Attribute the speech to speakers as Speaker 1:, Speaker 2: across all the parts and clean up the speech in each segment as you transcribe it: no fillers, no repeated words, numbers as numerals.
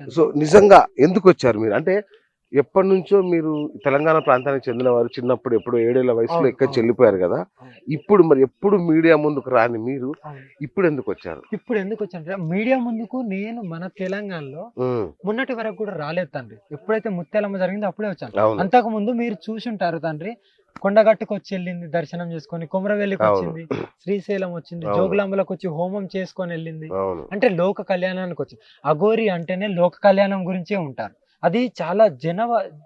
Speaker 1: So నిజంగా ఎందుకు వచ్చారు మీరు? అంటే ఎప్పటి నుంచో మీరు తెలంగాణ ప్రాంతానికి చెందిన వారు, చిన్నప్పుడు ఎప్పుడో 7 ఏళ్ల వయసులో
Speaker 2: అవును.
Speaker 1: ఎక్కడ
Speaker 2: అవును.
Speaker 1: చెల్లిపోయారు కదా.
Speaker 2: అవును.
Speaker 1: ఇప్పుడు మరి ఎప్పుడు మీడియా ముందుకు రాని మీరు
Speaker 2: అవును.
Speaker 1: ఇప్పుడు ఎందుకు వచ్చారు?
Speaker 2: ఇప్పుడు ఎందుకొచ్చానంటే మీడియా ముందుకు నేను మన తెలంగాణలో
Speaker 1: ఉమ్,
Speaker 2: మొన్నటి వరకు కూడా రాలేదు తండ్రి. ఎప్పుడైతే ముత్యాలమ్మ జరిగిందో అప్పుడే వచ్చాను.
Speaker 1: అవును.
Speaker 2: అంతకుముందు మీరు చూసుంటారు తండ్రి. కొండగట్టుకొచ్చి ఎళ్ళింది దర్శనం చేసుకొని,
Speaker 1: అవును.
Speaker 2: కొమరవెల్లికొచ్చింది, శ్రీశైలం వచ్చింది,
Speaker 1: అవును.
Speaker 2: జోగులాంబలకొచ్చి హోమం చేసుకొని ఎళ్ళింది.
Speaker 1: అవును.
Speaker 2: అంటే లోక కళ్యాణానికొచ్చింది. అఘోరి అంటేనే లోక కళ్యాణం గురించే ఉంటారు. అది చాలా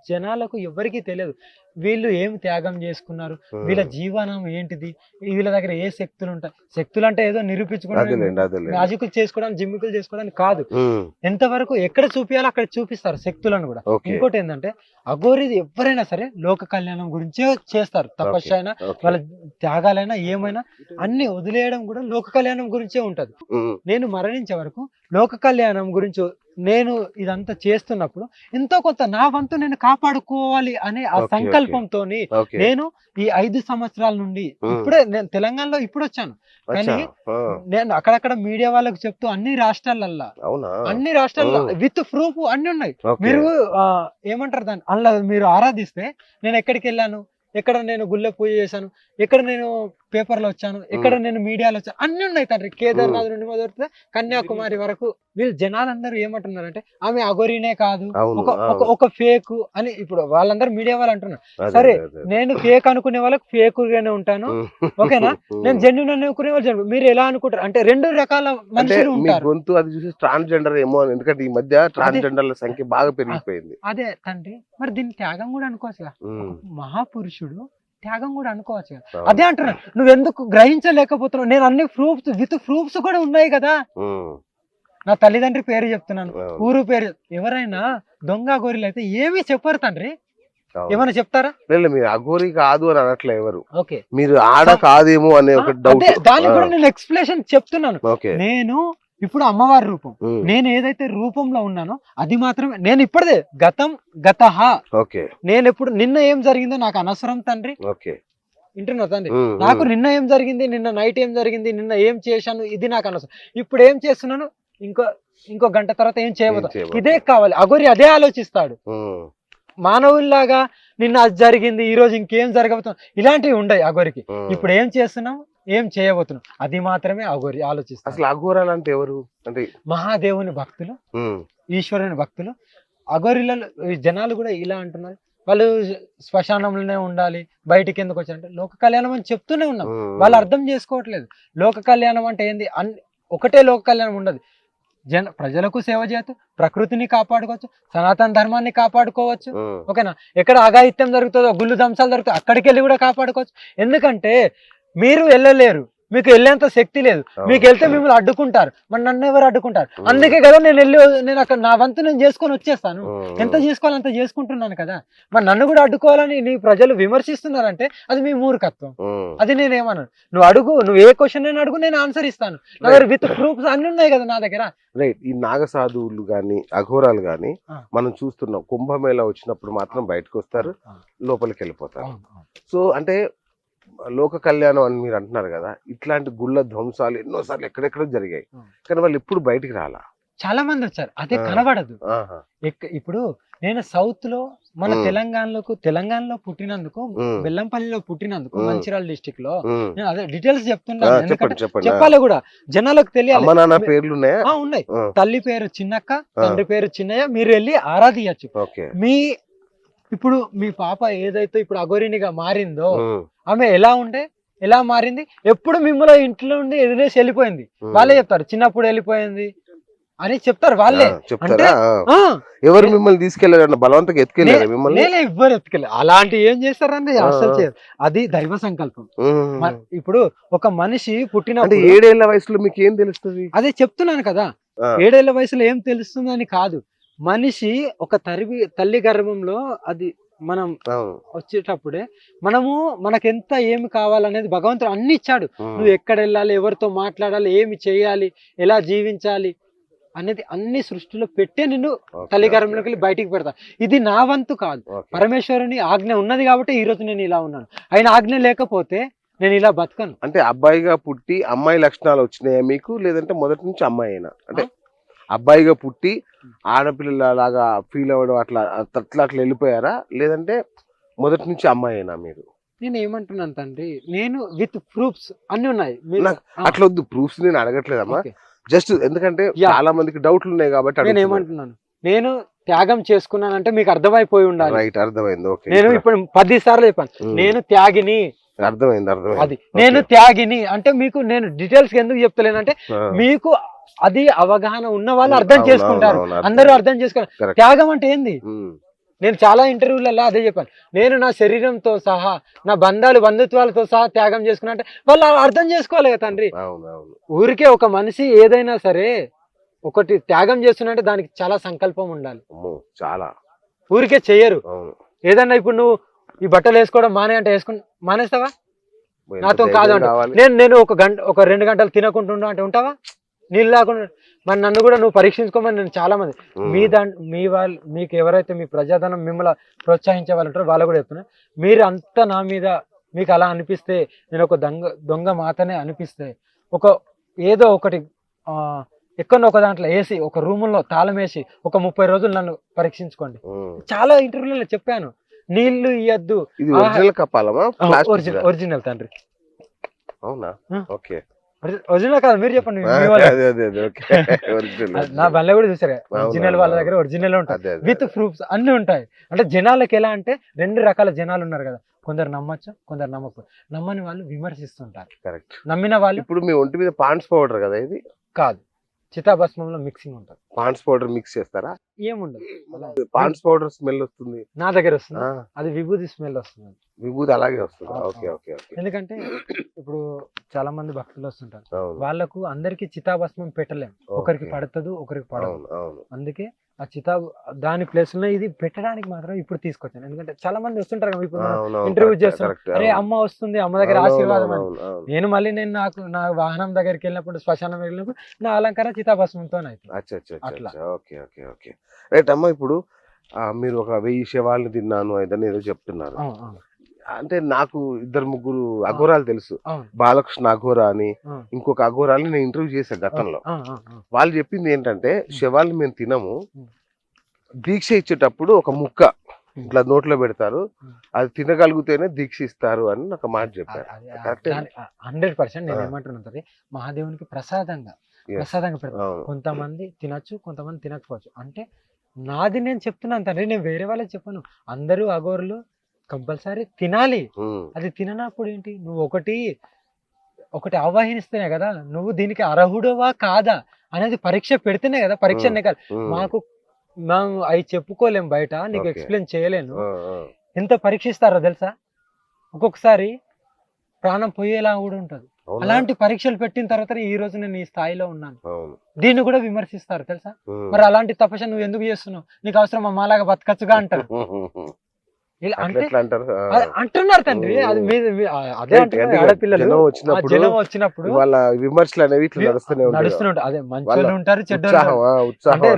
Speaker 2: జనాలకు ఎవ్వరికీ తెలియదు. వీళ్ళు ఏమి త్యాగం చేసుకున్నారు, వీళ్ళ
Speaker 1: ఉమ్,
Speaker 2: జీవనం ఏంటిది, వీళ్ళ దగ్గర ఏ శక్తులుంటాయి. శక్తులంటే ఏదో నిరూపించుకోవడానికి,
Speaker 1: అదేలేండి, అదేలేండి.
Speaker 2: మ్యాజికులు చేసుకోవడానికి, జిమ్మికులు చేసుకోవడానికి కాదు.
Speaker 1: ఉమ్,
Speaker 2: ఎంతవరకు ఎక్కడ చూపియాలో అక్కడ చూపిస్తారు శక్తులను కూడా.
Speaker 1: ఓకే.
Speaker 2: ఇంకోటి ఏంటంటే అఘోరిది ఎవరైనా సరే లోక కళ్యాణం గురించే చేస్తారు.
Speaker 1: ఓకే.
Speaker 2: తపస్సు అయినా,
Speaker 1: ఓకే.
Speaker 2: వాళ్ళ త్యాగాలైనా, ఏమైనా అన్ని వదిలేయడం కూడా లోక కళ్యాణం గురించే ఉంటది.
Speaker 1: ఉమ్,
Speaker 2: నేను మరణించే వరకు లోక కళ్యాణం గురించి నేను ఇదంతా చేస్తున్నప్పుడు ఎంతో కొంత నా వంతు నేను కాపాడుకోవాలి అనే ఆ
Speaker 1: ఓకే. ఓకే.
Speaker 2: సంకల్పంతోని
Speaker 1: ఓకే.
Speaker 2: నేను ఈ 5 సంవత్సరాల నుండి
Speaker 1: ఉమ్,
Speaker 2: ఇప్పుడే నేను తెలంగాణలో ఇప్పుడొచ్చాను.
Speaker 1: అచ్చా.
Speaker 2: కానీ
Speaker 1: ఆ,
Speaker 2: నేను అక్కడక్కడ మీడియా వాళ్ళకి చెప్తూ అన్ని రాష్ట్రాలల్లా
Speaker 1: అవునా?
Speaker 2: అన్ని రాష్ట్రాల్లో
Speaker 1: ఉమ్,
Speaker 2: విత్ ప్రూఫ్ అన్ని ఉన్నాయి.
Speaker 1: ఓకే.
Speaker 2: మీరు ఏమంటారు దాన్ని, అందులో మీరు ఆరాధిస్తే నేను ఎక్కడికి వెళ్ళాను, ఎక్కడ నేను గుళ్ళో పూజ చేశాను, ఎక్కడ నేను పేపర్లో వచ్చాను, ఎక్కడ
Speaker 1: ఉమ్,
Speaker 2: నేను మీడియాలో వచ్చాను, అన్ని ఉన్నాయి తండ్రి.
Speaker 1: ఉమ్,
Speaker 2: కేదార్నాథ్ నుండి మొదలుపెడితే కన్యాకుమారి వరకు వీళ్ళు జనాలందరూ ఏమంటున్నారంటే ఆమె అఘోరినే కాదు,
Speaker 1: అవును.
Speaker 2: ఒక ఒక
Speaker 1: అవును.
Speaker 2: ఒక ఫేక్ అని ఇప్పుడు వాళ్ళందరూ మీడియా వాళ్ళు అంటున్నారు.
Speaker 1: అదే,
Speaker 2: సరే,
Speaker 1: అదే, అదే.
Speaker 2: నేను ఫేక్ అనుకునే వాళ్ళకి ఫేక్ గానే ఉంటాను.
Speaker 1: ఉమ్,
Speaker 2: ఓకేనా? నేను
Speaker 1: ఉమ్.
Speaker 2: జెన్యున్ అనుకునే వాళ్ళు జెన్యున్. మీరు ఎలా అనుకుంటారు అంటే రెండు రకాల
Speaker 1: అంటే
Speaker 2: మనుషులు
Speaker 1: మీ
Speaker 2: ఉంటారు.
Speaker 1: గొంతు అది చూసి ట్రాన్స్‌జెండర్ ఏమో అని. ఎందుకంటే ఈ మధ్య
Speaker 2: అదే
Speaker 1: ట్రాన్స్‌జెండర్‌ల సంఖ్య బాగా
Speaker 2: ఆ!
Speaker 1: పెరిగిపోయింది.
Speaker 2: అదే తండ్రి. మరి దీన్ని త్యాగం గూడా అనుకోవచ్చుగా. ఒక
Speaker 1: హ్మ్.
Speaker 2: మహాపురుషుడు త్యాగం గూడా అనుకోవచ్చు గదా.
Speaker 1: అవును.
Speaker 2: అదే అంటున్నా. నువ్వెందుకు గ్రహించలేకపోతున్నావు? నేను అన్ని విత్ ప్రూఫ్స్ కూడా ఉన్నాయి గదా.
Speaker 1: హ్మ్.
Speaker 2: నా తల్లిదండ్రి పేరు చెప్తున్నాను.
Speaker 1: అవును.
Speaker 2: ఊరు పేరు ఎవరైనా దొంగ గొర్రెలైతే ఏమీ చెప్పరు తండ్రి.
Speaker 1: అవును.
Speaker 2: ఏమన్నా చెప్తారా?
Speaker 1: లేదు, మీరు అఘోరి కాదు అని అనట్లే ఎవరు.
Speaker 2: ఓకే.
Speaker 1: మీరు ఆడ
Speaker 2: స
Speaker 1: కాదేమో అనే
Speaker 2: ఆ!
Speaker 1: ఒక
Speaker 2: అదే
Speaker 1: డౌట్.
Speaker 2: దానికి
Speaker 1: ఆ,
Speaker 2: గూడా నేను ఎక్స్‌ప్లనేషన్ చెప్తున్నాను.
Speaker 1: ఓకే.
Speaker 2: నేను ఇప్పుడు అమ్మవారి రూపం.
Speaker 1: హ్మ్.
Speaker 2: నేను ఏదైతే రూపంలో ఉన్నానో అది మాత్రమే నేను ఇప్పటిదే గతః.
Speaker 1: ఓకే.
Speaker 2: నేనెప్పుడు నిన్న ఏం జరిగిందో నాకు అనవసరం తండ్రి.
Speaker 1: ఓకే.
Speaker 2: వింటున్నావు తండ్రి.
Speaker 1: హ్మ్.
Speaker 2: నాకు
Speaker 1: హ్మ్.
Speaker 2: నిన్న ఏం జరిగింది, నిన్న నైట్ ఏం జరిగింది, నిన్న ఏం చేశాను ఇది నాకు అనవసరం. ఇప్పుడు ఏం చేస్తున్నాను, ఇంకో ఇంకో గంట తర్వాత ఏం
Speaker 1: ఏం
Speaker 2: చేయబోతా, ఇదే
Speaker 1: చేయబోతున్నారు?
Speaker 2: కావాలి. అఘోరి అదే ఆలోచిస్తాడు.
Speaker 1: హ్మ్.
Speaker 2: మానవుల్లాగా నిన్న అది జరిగింది, ఈ రోజు ఇంకేం జరగబోతుంది ఇలాంటివి ఉండయి అఘోరికి.
Speaker 1: హ్మ్.
Speaker 2: ఇప్పుడు ఏం చేస్తున్నాం, ఏం చేయబోతున్నాం అది మాత్రమే అఘోరి ఆలోచిస్తాడు.
Speaker 1: అసలు అఘోరాలంటే ఎవరు? అంటే
Speaker 2: మహాదేవుని భక్తులు,
Speaker 1: హ్మ్.
Speaker 2: ఈశ్వరుని భక్తులు. అఘోరిలలో ఈ జనాలు కూడా ఇలా అంటున్నారు. వాళ్ళు శ్మశానంలోనే ఉండాలి, బయటికి ఎందుకు వచ్చారంటే లోక కళ్యాణం అని చెప్తూనే ఉన్నాం.
Speaker 1: హ్మ్.
Speaker 2: వాళ్ళు
Speaker 1: హ్మ్.
Speaker 2: అర్థం చేసుకోవట్లేదు. లోక కళ్యాణం అంటే ఏంది, ఒకటే లోక కళ్యాణం ఉండదు. ప్రజలకు సేవ చేయొచ్చు, ప్రకృతిని కాపాడుకోవచ్చు, సనాతన ధర్మాన్ని కాపాడుకోవచ్చు.
Speaker 1: హ్మ్.
Speaker 2: ఓకేనా? ఎక్కడ అఘాయిత్యం జరుగుతుందో, గుళ్ళు ధ్వంసాలు జరుగుతాయి, అక్కడికి వెళ్ళి కూడా కాపాడుకోవచ్చు. ఎందుకంటే మీరు వెళ్ళలేరు, మీకు వెళ్ళేంత శక్తి లేదు. మీకు
Speaker 1: అవును.
Speaker 2: వెళ్తే మిమ్మల్ని అడ్డుకుంటారు. మరి నన్ను ఎవరు అడ్డుకుంటారు?
Speaker 1: హ్మ్.
Speaker 2: అందుకే కదా నేను అక్కడ నా వంతు నేను చేసుకొని వచ్చేస్తాను.
Speaker 1: హ్మ్.
Speaker 2: ఎంత
Speaker 1: హ్మ్.
Speaker 2: చేసుకోవాలో అంత చేసుకుంటున్నాను కదా. మరి నన్ను కూడా అడ్డుకోవాలని నీ ప్రజలు విమర్శిస్తున్నారంటే అది మీ మూర్ఖత్వం.
Speaker 1: హ్మ్.
Speaker 2: అది నేనేమన్నాను, నువ్వు అడుగు, నువ్వు ఏ క్వశ్చన్ నేను అడుగు, నేను ఆన్సర్ ఇస్తాను. నా దగ్గర
Speaker 1: రైట్.
Speaker 2: విత్ ప్రూఫ్స్ అన్ని ఉన్నాయి కదా నా దగ్గర.
Speaker 1: రైట్. ఈ నాగసాధువులు గాని, అఘోరాలు గాని
Speaker 2: ఆ,
Speaker 1: మనం చూస్తున్నాం. కుంభమేళ వచ్చినప్పుడు మాత్రం
Speaker 2: ఆ,
Speaker 1: బయటకొస్తారు,
Speaker 2: ఆ.
Speaker 1: లోపలికెళ్ళిపోతారు.
Speaker 2: అవును, అవును.
Speaker 1: సో అంటే లోక కళ్యాణం అని మీరు అంటున్నారు గదా. ఇట్లాంటి గుళ్ళ ధ్వంసాలు ఎన్నో సార్లు ఎక్కడెక్కడో జరిగాయి.
Speaker 2: ఆ.
Speaker 1: కానీ వాళ్ళు ఎప్పుడు బయటికి రాలా.
Speaker 2: చాలా మంది వచ్చారు, అదే
Speaker 1: ఆ!
Speaker 2: కనబడదు.
Speaker 1: ఆహా!
Speaker 2: ఇప్పుడు నేను సౌత్ లో మన
Speaker 1: హ్మ్.
Speaker 2: తెలంగాణలో పుట్టినందుకు,
Speaker 1: హ్మ్.
Speaker 2: బెల్లంపల్లిలో పుట్టినందుకు,
Speaker 1: హ్మ్.
Speaker 2: మంచిర్యాల డిస్టిక్ లో
Speaker 1: హ్మ్.
Speaker 2: నేను అదే డీటెయిల్స్
Speaker 1: ఆ,
Speaker 2: చెప్తున్నాను. ఎందుకంటే
Speaker 1: చెప్పండి, చెప్పండి. ఆ!
Speaker 2: చెప్పాలి కూడా, జనాలకు తెలియాలి.
Speaker 1: అమ్మ నాన్న పేర్లున్నాయా?
Speaker 2: ఉన్నాయి.
Speaker 1: ఆ!
Speaker 2: తల్లి పేరు చిన్నక్క,
Speaker 1: ఆ!
Speaker 2: తండ్రి పేరు చిన్నయ్య. మీరు వెళ్ళి ఆరాధియచ్చు.
Speaker 1: ఓకే.
Speaker 2: మీ ఇప్పుడు మీ పాప ఏదైతే ఇప్పుడు అఘోరినిగా మారిందో,
Speaker 1: హ్మ్.
Speaker 2: ఆమె ఎలా మారింది, ఎప్పుడు మిమ్మల్ని ఇంట్లో నుండి ఎదిలేసి వెళ్ళిపోయింది. వాళ్ళే
Speaker 1: హ్మ్.
Speaker 2: చెప్తారు, చిన్నప్పుడు వెళ్ళిపోయింది అని చెప్తారు
Speaker 1: ఆ,
Speaker 2: వాళ్ళే. అంటే
Speaker 1: చెప్తారా? ఆ!
Speaker 2: ఆ
Speaker 1: ఎవరు మిమ్మల్ని తీసుకెళ్లారన్న బలవంతంగా ఎత్తుకెళ్లారా మిమ్మల్ని?
Speaker 2: నేనే ఎవ్వరు ఎత్తుకెళ్ళి అలాంటి ఏం చేస్తారండి,
Speaker 1: ఆ!
Speaker 2: అస్సలు
Speaker 1: ఆ!
Speaker 2: చేయరు. అది దైవ సంకల్పం.
Speaker 1: హ్మ్.
Speaker 2: ఇప్పుడు ఒక మనిషి
Speaker 1: అంటే
Speaker 2: పుట్టినప్పుడు
Speaker 1: 7 ఏళ్ల వయసులో మీకేం తెలుస్తది?
Speaker 2: అదే చెప్తున్నాను కదా.
Speaker 1: ఆ!
Speaker 2: 7 ఏళ్ల వయసులో ఏం తెలుస్తుందని కాదు. మనిషి ఒక తల్లి గర్భంలో అది మనం
Speaker 1: అవును.
Speaker 2: వచ్చేటప్పుడే మనకెంత ఏమి కావాలనేది భగవంతుడు అన్ని ఇచ్చాడు.
Speaker 1: హ్మ్.
Speaker 2: నువ్వు ఎక్కడెళ్ళాలి, ఎవరితో మాట్లాడాలి, ఏమి చేయాలి, ఎలా జీవించాలి అనేది అన్ని సృష్టిలో పెట్టే నిన్ను
Speaker 1: ఓకే.
Speaker 2: తల్లి
Speaker 1: ఓకే.
Speaker 2: గర్భంలోకి వెళ్ళి
Speaker 1: ఓకే.
Speaker 2: బయటికి పెడతా. ఇది నా వంతు కాదు.
Speaker 1: ఓకే.
Speaker 2: పరమేశ్వరుని ఆజ్ఞ ఉన్నది కాబట్టి ఈ రోజు నేను ఇలా ఉన్నాను. ఆయన ఆజ్ఞ లేకపోతే నేను ఇలా బతకను.
Speaker 1: అంటే అబ్బాయిగా పుట్టి అమ్మాయి లక్షణాలు వచ్చినాయా మీకు? లేదంటే మొదటి నుంచి అమ్మాయేనా?
Speaker 2: ఆ?
Speaker 1: అంటే అబ్బాయిగా పుట్టి ఆడపిల్లల లాగా ఫీల్ అవ్వడం అట్లా అట్లా వెళ్ళిపోయారా, లేదంటే మొదటి నుంచి అమ్మాయేనా మీరు?
Speaker 2: నేను ఏమంటున్నాను తండ్రి, నేను విత్ ప్రూఫ్స్ అన్ని ఉన్నాయి. మీరు
Speaker 1: నాకు అట్లా వద్దు, ప్రూఫ్స్ నేను అడగట్లేదమ్మా,
Speaker 2: ఓకే.
Speaker 1: జస్ట్ ఎందుకంటే
Speaker 2: యా.
Speaker 1: చాలా మందికి డౌట్లు ఉన్నాయి కాబట్టి
Speaker 2: నేను
Speaker 1: అడుగుతున్నాను.
Speaker 2: ఏమంటున్నాను, నేను త్యాగం చేసుకున్నానంటే మీకు అర్థమైపోయి ఉండాలి.
Speaker 1: రైట్, అర్థమైంది. ఓకే,
Speaker 2: నేను ఇప్పుడు 10 సార్లు చెప్పాను నేను త్యాగిని,
Speaker 1: అర్థమైంది
Speaker 2: అది
Speaker 1: అర్థమైంది.
Speaker 2: నేను త్యాగిని అంటే మీకు నేను డీటెయిల్స్ ఎందుకు చెప్తలేనంటే మీకు అది అవగాహన ఉన్న వాళ్ళు అర్థం
Speaker 1: అవును,
Speaker 2: చేసుకుంటారు.
Speaker 1: అవును, అవును,
Speaker 2: అందరూ అర్థం చేసుకుంటారు.
Speaker 1: Correct.
Speaker 2: త్యాగం అంటే ఏంది? నేను చాలా ఇంటర్వ్యూలలో అదే చెప్పాను. నేను నా శరీరంతో సహా నా బంధుత్వాలతో సహా త్యాగం చేసుకున్నా అంటే వాళ్ళు అర్థం చేసుకోవాలి కదా తండ్రి. ఊరికే ఒక మనిషి ఏదైనా సరే ఒకటి త్యాగం చేస్తున్నంటే దానికి చాలా సంకల్పం ఉండాలి.
Speaker 1: చాలా
Speaker 2: ఊరికే చెయ్యరు. ఏదన్నా ఇప్పుడు నువ్వు ఈ బట్టలు వేసుకోవడం మానే అంటే మానేస్తావా? నాతో కాదు అంటే నేను ఒక 2 గంటలు తినకుండా అంటే ఉంటావా? నీళ్ళు లేకుండా మరి నన్ను కూడా నువ్వు పరీక్షించుకోమని నేను చాలా మంది మీ వాళ్ళు మీకు ఎవరైతే మీ ప్రజాధనం మిమ్మల్ని ప్రోత్సహించే వాళ్ళు ఉంటారో వాళ్ళు కూడా చెప్తున్నా, మీరు అంతా నా మీద మీకు అలా అనిపిస్తే, నేను ఒక దొంగ మాతనే అనిపిస్తే ఏదో ఒకటి ఎక్కడో ఒక దాంట్లో వేసి ఒక రూముల్లో తాళం వేసి ఒక 30 రోజులు నన్ను పరీక్షించుకోండి. చాలా ఇంటర్వ్యూలలో చెప్పాను. నీళ్లు ఇయ్యద్దు. ఒరిజినల్ తండ్రి.
Speaker 1: అవునా? ఓకే,
Speaker 2: ఒరిజినల్ కాదు, మీరు చెప్పండి. నా బండ్లో కూడా చూసారు, ఒరిజినల్ వాళ్ళ దగ్గర ఒరిజినల్ ఉంటాయి, విత్ ప్రూఫ్స్ అన్ని ఉంటాయి. అంటే జనాలకి ఎలా అంటే 2 రకాల జనాలు ఉన్నారు కదా, కొందరు నమ్మచ్చు, కొందరు నమ్మకు. నమ్మని వాళ్ళు విమర్శిస్తుంటారు. కరెక్ట్. నమ్మిన వాళ్ళు
Speaker 1: ఇప్పుడు మీ ఒంటి మీద పాండ్స్ పౌడర్ కదా ఇది?
Speaker 2: కాదు, చితాభస్మంలో మిక్సింగ్ ఉంటుంది.
Speaker 1: పాండ్స్ పౌడర్ మిక్స్ చేస్తారా?
Speaker 2: ఏముండదు.
Speaker 1: పాండ్స్ పౌడర్ స్మెల్ వస్తుంది
Speaker 2: నా దగ్గర వస్తుంది, అది విభూది స్మెల్ వస్తుంది.
Speaker 1: విభూది అలాగే వస్తుంది. Okay okay okay.
Speaker 2: ఎందుకంటే ఇప్పుడు చాలా మంది భక్తులు వస్తుంటారు, వాళ్ళకు అందరికి చితాభస్మం పెట్టలేం. ఒకరికి పడుతుంది, ఒకరికి పడదు. అందుకే ఆ దాని ప్లేస్ లో ఇది పెట్టడానికి మాత్రం ఇప్పుడు తీసుకొచ్చాను. ఎందుకంటే చాలా మంది వస్తుంటారు కదా, ఇప్పుడు ఇంటర్వ్యూ చేస్తాం, అరే అమ్మ వస్తుంది, అమ్మ దగ్గర ఆశీర్వాదం అని. నేను మళ్ళీ నా వాహనం దగ్గరికి వెళ్ళినప్పుడు, శ్మశానం వెళ్ళినప్పుడు నా అలంకారం చితాభస్మంతో అట్లా.
Speaker 1: ఓకే ఓకే ఓకే, రైట్ అమ్మ. ఇప్పుడు మీరు ఒక 1000 శవాలను తిన్నాను అదని ఏదో చెప్తున్నారు. అంటే నాకు 2-3 అఘోరాలు తెలుసు. బాలకృష్ణ అఘోరా అని, ఇంకొక అఘోరాలు నేను ఇంటర్వ్యూ చేశాను గతంలో. వాళ్ళు చెప్పింది ఏంటంటే, శవాలను మేము తినము, దీక్ష ఇచ్చేటప్పుడు ఒక ముక్క ఇట్లా నోట్లో పెడతారు, అది తినగలిగితేనే దీక్ష ఇస్తారు అని ఒక మాట చెప్పారు.
Speaker 2: 100% నేను ఏమంటున్నా, మహాదేవునికి ప్రసాదంగా పెడతారు. కొంతమంది తినచ్చు, కొంతమంది తినకపోవచ్చు. అంటే నాది నేను చెప్తున్నాను తండ్రి, నేను వేరే వాళ్ళకి చెప్పను. అందరూ అఘోరులు కంపల్సరీ తినాలి. అది తిననప్పుడు ఏంటి, నువ్వు ఒకటి ఆవాహిస్తేనే కదా నువ్వు దీనికి అర్హుడవా కాదా అనేది పరీక్ష పెడితేనే కదా. పరీక్ష మేము అవి చెప్పుకోలేం బయట, నీకు ఎక్స్ప్లెయిన్ చేయలేను. ఎంత పరీక్షిస్తారో తెలుసా? ఒక్కొక్కసారి ప్రాణం పోయేలా కూడా ఉంటది. అలాంటి పరీక్షలు పెట్టిన తర్వాత ఈ రోజు నేను ఈ స్థాయిలో ఉన్నాను. దీన్ని కూడా విమర్శిస్తారు తెలుసా? మరి అలాంటి తపస్సు నువ్వు ఎందుకు చేస్తున్నావు, నీకు అవసరం అమ్మాలాగా బతకచ్చుగా అంటారు. అంటున్నారు తండ్రి. అది అదే ఆడపిల్లలు వచ్చినప్పుడు
Speaker 1: వాళ్ళ విమర్శలు అనేవి
Speaker 2: నడుస్తుంటాయి. అదే మంచి ఉంటారు, చెడ్డ అంటే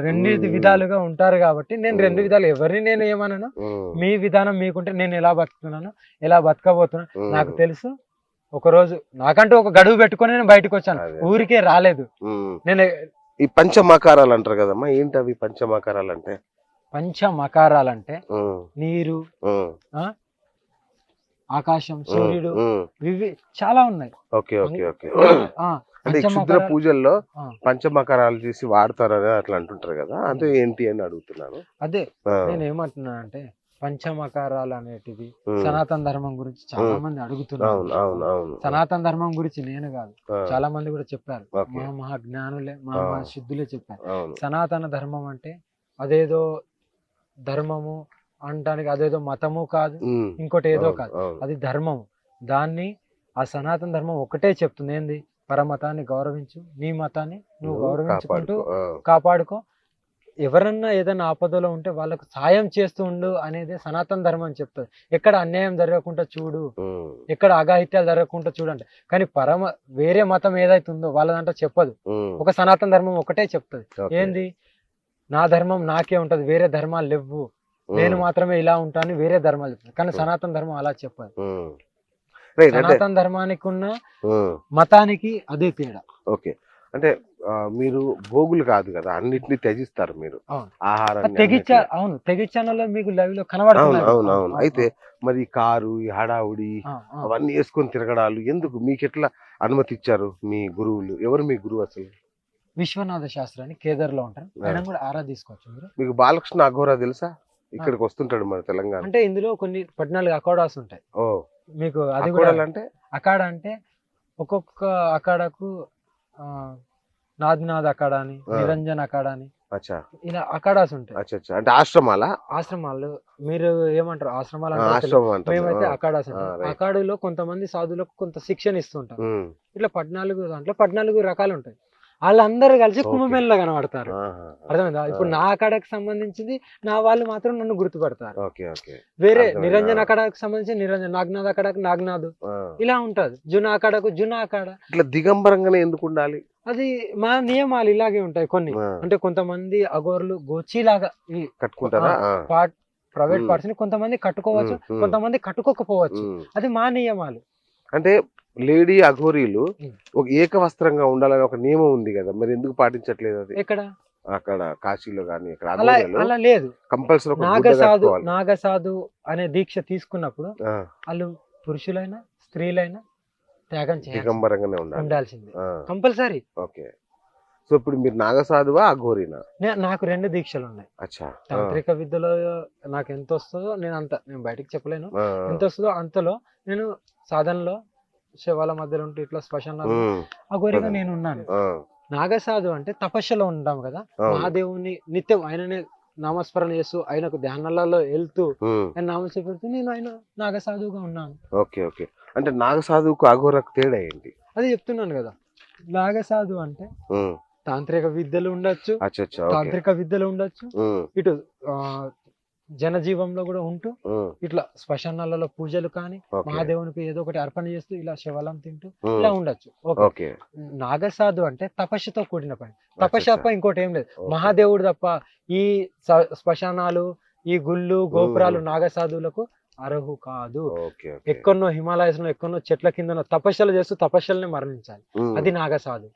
Speaker 2: 2 విధాలుగా ఉంటారు. కాబట్టి నేను 2 విధాలు ఎవరిని నేను ఏమన్నాను, మీ విధానం మీకుంటే నేను ఎలా బతుకుతున్నాను, ఎలా బతకబోతున్నాను నాకు తెలుసు. ఒక రోజు నాకంటూ ఒక గడువు పెట్టుకొని నేను బయటకు వచ్చాను, ఊరికే రాలేదు. నేను
Speaker 1: ఈ పంచమకారాలు అంటారు కదమ్మా, ఏంటి అవి పంచమకారాలు అంటే?
Speaker 2: పంచమకారాలంటే నీరు, ఆకాశం, సూర్యుడు, ఇవి చాలా ఉన్నాయి.
Speaker 1: Okay okay okay. అంటే క్షుద్ర పూజల్లో పంచమకారాలు చేసి వాడతారని అట్లా అంటుంటారు కదా, అంటే ఏంటి అని అడుగుతున్నాను.
Speaker 2: అదే నేను ఏమంటున్నా అంటే, పంచమకారాలు అనేటివి సనాతన ధర్మం గురించి చాలా మంది అడుగుతున్నారు. సనాతన ధర్మం గురించి నేను కాదు, చాలా మంది కూడా చెప్పారు. మహా జ్ఞానులే, మహా సిద్ధులే చెప్పారు. సనాతన ధర్మం అంటే అదేదో ధర్మము అనడానికి అదేదో మతము కాదు, ఇంకోటి ఏదో కాదు, అది ధర్మము. దాన్ని ఆ సనాతన ధర్మం ఒకటే చెప్తుంది, ఏంది, పరమతాన్ని గౌరవించు, నీ మతాన్ని నువ్వు గౌరవించుకుంటూ కాపాడుకో, ఎవరన్నా ఏదైనా ఆపదలో ఉంటే వాళ్ళకు సాయం చేస్తూ ఉండు అనేది సనాతన ధర్మం చెప్తుంది. ఎక్కడ అన్యాయం జరగకుండా చూడు, ఎక్కడ అఘాయిత్యాలు జరగకుండా చూడండి. కానీ వేరే మతం ఏదైతే ఉందో వాళ్ళదంటే చెప్పదు. ఒక సనాతన ధర్మం ఒకటే చెప్తుంది, ఏంది, నా ధర్మం నాకే ఉంటది, వేరే ధర్మాలు లేవు, నేను మాత్రమే ఇలా ఉంటాను, వేరే ధర్మాలు చెప్తాను. కానీ సనాతన ధర్మం అలా చెప్పదు. సనాతన ధర్మానికి ఉన్న మతానికి అదే తేడా.
Speaker 1: ఓకే, అంటే మీరు భోగులు కాదు కదా, అన్నిటిని త్యజిస్తారు మీరు
Speaker 2: అవును.
Speaker 1: ఆహారాన్ని
Speaker 2: తెగించా
Speaker 1: అన్నిటిని.
Speaker 2: అవును తెగించానలో మీకు లైవ్ లో
Speaker 1: అవును
Speaker 2: కనబడుతున్నాయి.
Speaker 1: అవును అవును. అయితే మరి ఈ కారు, ఈ హడావుడి అవన్నీ వేసుకొని తిరగడాలు ఎందుకు? మీకు ఎట్లా అనుమతి ఇచ్చారు మీ గురువులు? ఎవరు మీ గురువు అసలు?
Speaker 2: విశ్వనాథ శాస్త్రి అని కేదార్ లో ఉంటారు,
Speaker 1: ఆ.
Speaker 2: ఆయన కూడా ఆరా తీసుకోవచ్చు మీరు.
Speaker 1: మీకు బాలకృష్ణ అఘోరా తెలుసా? ఇక్కడికి వస్తుంటాడు మన తెలంగాణ.
Speaker 2: అంటే ఇందులో కొన్ని 14 అఖాడాస్ ఉంటాయి
Speaker 1: ఓ
Speaker 2: మీకు. అది కూడా
Speaker 1: అఖోడాలు అంటే
Speaker 2: అఖాడా అంటే ఒక్కొక్క అఖాడాకు నాథ్ అఖాడా అని, నిరంజన్ అఖాడా అని,
Speaker 1: అచ్చా
Speaker 2: ఇలా అఖాడాస్ ఉంటాయి.
Speaker 1: అచ్చా అచ్చా. అంటే ఆశ్రమాలా?
Speaker 2: ఆశ్రమాలు మీరు ఏమంటారు ఆశ్రమాలు అంటే
Speaker 1: ఆశ్రమం అంటాం.
Speaker 2: మేమైతే అఖాడాస్
Speaker 1: ఆ,
Speaker 2: అంటాం.
Speaker 1: right.
Speaker 2: అఖాడులో కొంతమంది సాధువులకు కొంత శిక్షణ ఇస్తుంటారు.
Speaker 1: ఉమ్.
Speaker 2: ఇట్లా 14 దాంట్లో 14 రకాలు ఉంటాయి. వాళ్ళందరూ కలిసి
Speaker 1: Okay.
Speaker 2: కుంభమేళలో కనబడతారు.
Speaker 1: ఆహా.
Speaker 2: అర్థమైందా? ఇప్పుడు నా అఖాడాకి సంబంధించింది నా వాళ్ళు మాత్రం నన్ను గుర్తుపడతారు.
Speaker 1: Okay okay.
Speaker 2: వేరే
Speaker 1: అర్థమైంది.
Speaker 2: నిరంజన్ అఖాడాకి సంబంధించి నిరంజన్, నాగ్నాథ్ అఖాడాకి నాగ్నాథ్,
Speaker 1: ఆ.
Speaker 2: ఇలా ఉంటది. జునా అఖాడాకు జునా అఖాడా.
Speaker 1: ఇట్లా దిగంబరంగానే ఎందుకు ఉండాలి?
Speaker 2: అది మా నియమాలు ఇలాగే ఉంటాయి కొన్ని.
Speaker 1: ఆ.
Speaker 2: అంటే కొంతమంది అగోర్లు గోచీలాగా ఈ
Speaker 1: కట్టుకుంటారా? ఆ.
Speaker 2: ప్రైవేట్
Speaker 1: ఉమ్.
Speaker 2: పార్ట్స్ ని కొంతమంది కట్టుకోవచ్చు,
Speaker 1: ఉమ్.
Speaker 2: కొంతమంది కట్టుకోకపోవచ్చు.
Speaker 1: ఉమ్.
Speaker 2: అది మా నియమాలు.
Speaker 1: అంటే లేడీ అఘోరీలు
Speaker 2: ఉమ్.
Speaker 1: ఒక ఏకవస్త్రంగా ఉండాలని ఒక నియమం ఉంది కదా, మరి ఎందుకు పాటించట్లేదు అది?
Speaker 2: ఎక్కడ
Speaker 1: అక్కడ కాశీలో గానీ ఇక్కడ
Speaker 2: అలా
Speaker 1: అఘోరీలు
Speaker 2: అలా లేదు.
Speaker 1: కంపల్సరీ ఒక గుడ్డ
Speaker 2: నాగసాధు
Speaker 1: కట్టుకోవాలి.
Speaker 2: నాగసాధు అనే దీక్ష తీసుకున్నప్పుడు
Speaker 1: ఆ,
Speaker 2: వాళ్ళు పురుషులైనా స్త్రీలైనా త్యాగం చేయాలి,
Speaker 1: దిగంబరంగానే ఉండాలి.
Speaker 2: ఉండాల్సిందే
Speaker 1: ఆ,
Speaker 2: కంపల్సరీ.
Speaker 1: ఓకే. సో ఇప్పుడు మీరు నాగసాధువా అఘోరీనా?
Speaker 2: నాకు 2 దీక్షలు ఉన్నాయి.
Speaker 1: అచ్చా. ఆ,
Speaker 2: తాంత్రిక విద్యలో నాకు ఎంత వస్తుందో నేను బయటకు చెప్పలేను.
Speaker 1: ఆ,
Speaker 2: ఎంత వస్తుందో అంతలో నేను సాధనలో శవాల మధ్యలో ఉంటూ ఇట్లా శ్మశానాలు
Speaker 1: ఉమ్,
Speaker 2: అఘోరిగా నేను ఉన్నాను.
Speaker 1: ఆ,
Speaker 2: నాగసాధు అంటే తపస్సులో ఉంటాం కదా,
Speaker 1: అవును.
Speaker 2: మహాదేవుని నిత్యం ఆయననే నామస్మరణ చేస్తూ ఆయనకు ధ్యానాలలో వెళ్తూ
Speaker 1: ఉమ్,
Speaker 2: ఆయన నామస్మరణ పెడుతూ నేను ఆయన నాగసాధువుగా ఉన్నాను.
Speaker 1: Okay okay. అంటే నాగసాధువుకు అఘోరకు తేడా ఏంటి?
Speaker 2: అది చెప్తున్నాను కదా. నాగసాధు అంటే
Speaker 1: ఉమ్,
Speaker 2: తాంత్రిక విద్యలు ఉండొచ్చు,
Speaker 1: అచ్చా అచ్చా. ఓకే.
Speaker 2: తాంత్రిక విద్యలు ఉండొచ్చు,
Speaker 1: ఉమ్,
Speaker 2: ఇటు జనజీవంలో కూడా ఉంటూ
Speaker 1: ఉమ్,
Speaker 2: ఇట్లా శ్మశానాలలో పూజలు కానీ
Speaker 1: ఓకే.
Speaker 2: మహాదేవునికి ఏదో ఒకటి అర్పణ చేస్తూ ఇలా శివలం తింటూ
Speaker 1: ఉమ్,
Speaker 2: ఇలా ఉండొచ్చు. ఓకే.
Speaker 1: ఓకే.
Speaker 2: నాగసాధు అంటే తపస్సుతో కూడిన పని. తపస్సు
Speaker 1: అచ్చా.
Speaker 2: తప్ప ఇంకోటి ఏం లేదు.
Speaker 1: ఓకే.
Speaker 2: మహాదేవుడు తప్ప ఈ శ్మశానాలు, ఈ గుళ్ళు, గోపురాలు నాగసాధువులకు అర్హు కాదు.
Speaker 1: Okay okay.
Speaker 2: ఎక్కడనో హిమాలయస్ లో ఎక్కడనో చెట్ల కింద తపస్సులు చేస్తూ తపస్సుల్ని మరణించాలి.
Speaker 1: ఉమ్,
Speaker 2: అది నాగసాధు.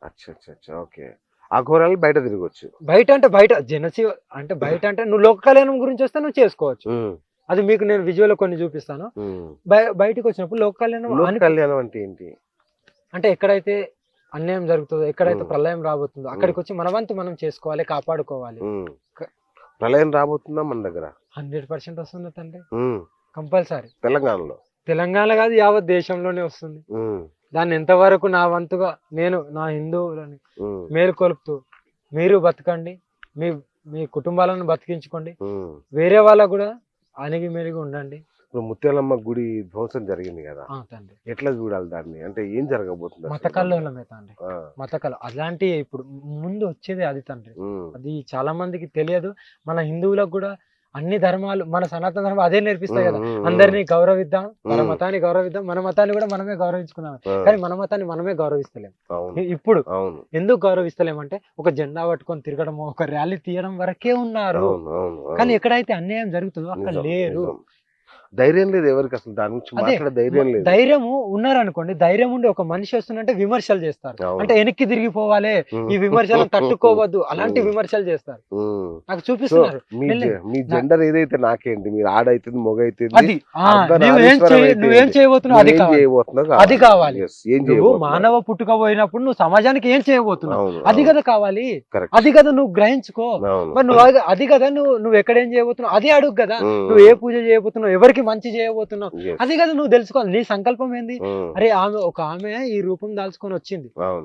Speaker 1: అచ్చా అచ్చా అచ్చా. ఓకే. అఘోరాలు బయట తిరగొచ్చు.
Speaker 2: బయట అంటే బయట జనశివ అంటే బయట అంటే నువ్వు లోక కళ్యాణం గురించి వస్తే నువ్వు చేసుకోవచ్చు.
Speaker 1: ఉమ్,
Speaker 2: అది మీకు నేను విజువల్ కొన్ని చూపిస్తాను.
Speaker 1: ఉమ్.
Speaker 2: బయటకు వచ్చినప్పుడు లోక కళ్యాణం
Speaker 1: లోక కళ్యాణం అంటే ఏంటి?
Speaker 2: అంటే ఎక్కడైతే అన్యాయం జరుగుతుందో, ఎక్కడైతే
Speaker 1: ఉమ్.
Speaker 2: ప్రళయం రాబోతుందో అక్కడికి వచ్చి మన వంతు మనం చేసుకోవాలి, కాపాడుకోవాలి.
Speaker 1: ఉమ్. ప్రళయం రాబోతుందా మన దగ్గర?
Speaker 2: 100% వస్తుంది తండ్రి,
Speaker 1: ఉమ్,
Speaker 2: కంపల్సరీ.
Speaker 1: తెలంగాణలో?
Speaker 2: తెలంగాణ కాదు, యావత్ దేశంలోనే వస్తుంది.
Speaker 1: ఉమ్,
Speaker 2: దాన్ని ఎంతవరకు నా వంతుగా నేను నా హిందువులని
Speaker 1: ఉమ్,
Speaker 2: మేలుకొలుపుతూ మీరు బతకండి, మీ మీ కుటుంబాలను బతికించుకోండి,
Speaker 1: ఉమ్.
Speaker 2: వేరే వాళ్ళకు కూడా అణిగి మెరుగు ఉండండి.
Speaker 1: ఇప్పుడు ముత్యాలమ్మ గుడి ధ్వంసం జరిగింది కదా,
Speaker 2: తండ్రి
Speaker 1: ఎట్లా చూడాలి దాన్ని? అంటే ఏం జరగబోతుంది అసలు?
Speaker 2: మతకల్లోలమే తండ్రి,
Speaker 1: ఆ,
Speaker 2: మతకల్ అలాంటి ఇప్పుడు ముందు వచ్చేది అది తండ్రి.
Speaker 1: ఉమ్,
Speaker 2: అది చాలా మందికి తెలియదు. మన హిందువులకు కూడా అన్ని ధర్మాలు, మన సనాతన ధర్మం అదే నేర్పిస్తాయి కదా.
Speaker 1: ఉమ్, ఉమ్,
Speaker 2: అందరినీ గౌరవిద్దాం, మన
Speaker 1: ఉమ్.
Speaker 2: మతాన్ని గౌరవిద్దాం, మన మతాన్ని కూడా మనమే గౌరవించుకుందాం.
Speaker 1: ఆ,
Speaker 2: కానీ మన మతాన్ని మనమే గౌరవిస్తలేం.
Speaker 1: అవును
Speaker 2: ఇప్పుడు
Speaker 1: అవును
Speaker 2: ఎందుకు గౌరవిస్తలేమంటే ఒక జెండా పట్టుకొని తిరగడం, ఒక ర్యాలీ తీయడం వరకే ఉన్నారు.
Speaker 1: అవును అవును అవును.
Speaker 2: కానీ ఎక్కడైతే అన్యాయం జరుగుతుందో అక్కడ
Speaker 1: నిజం,
Speaker 2: లేరు.
Speaker 1: నిజం. ధైర్యం లేదు ఎవరికి అసలు దాని గురించి
Speaker 2: అదే
Speaker 1: మాట్లాడే ధైర్యం లేదు.
Speaker 2: ధైర్యము ఉన్నారనుకోండి, ధైర్యం ఉండి ఒక మనిషి వస్తుందంటే విమర్శలు చేస్తారు.
Speaker 1: అవును.
Speaker 2: అంటే వెనక్కి తిరిగిపోవాలి,
Speaker 1: ఉమ్.
Speaker 2: ఈ విమర్శలను తట్టుకోవద్దు, అలాంటి
Speaker 1: ఉమ్.
Speaker 2: విమర్శలు చేస్తారు.
Speaker 1: ఉమ్.
Speaker 2: నాకు
Speaker 1: సో
Speaker 2: చూపిస్తున్నారు.
Speaker 1: మీ జెండర్ ఏదైతే నాకేంటి, మీరు ఆడైతుంది మొగైతుంది
Speaker 2: అది నువ్వేం చేయబోతున్నావు అది కావాలి. అది కావాలి. నువ్వు మానవ పుట్టుక పోయినప్పుడు నువ్వు సమాజానికి ఏం చేయబోతున్నావు అది కదా కావాలి. అది కదా నువ్వు గ్రహించుకో. మరి నువ్వు అది కదా నువ్వు ఎక్కడ ఏం చేయబోతున్నావు అది అడుగు కదా. నువ్వు ఏ పూజ చేయబోతున్నావు, ఎవరికి మంచి చేయబోతున్నావు అది కదా నువ్వు తెలుసుకోవాలి. నీ సంకల్పం ఏంది? అరే ఆమె ఈ రూపం దాల్చుకొని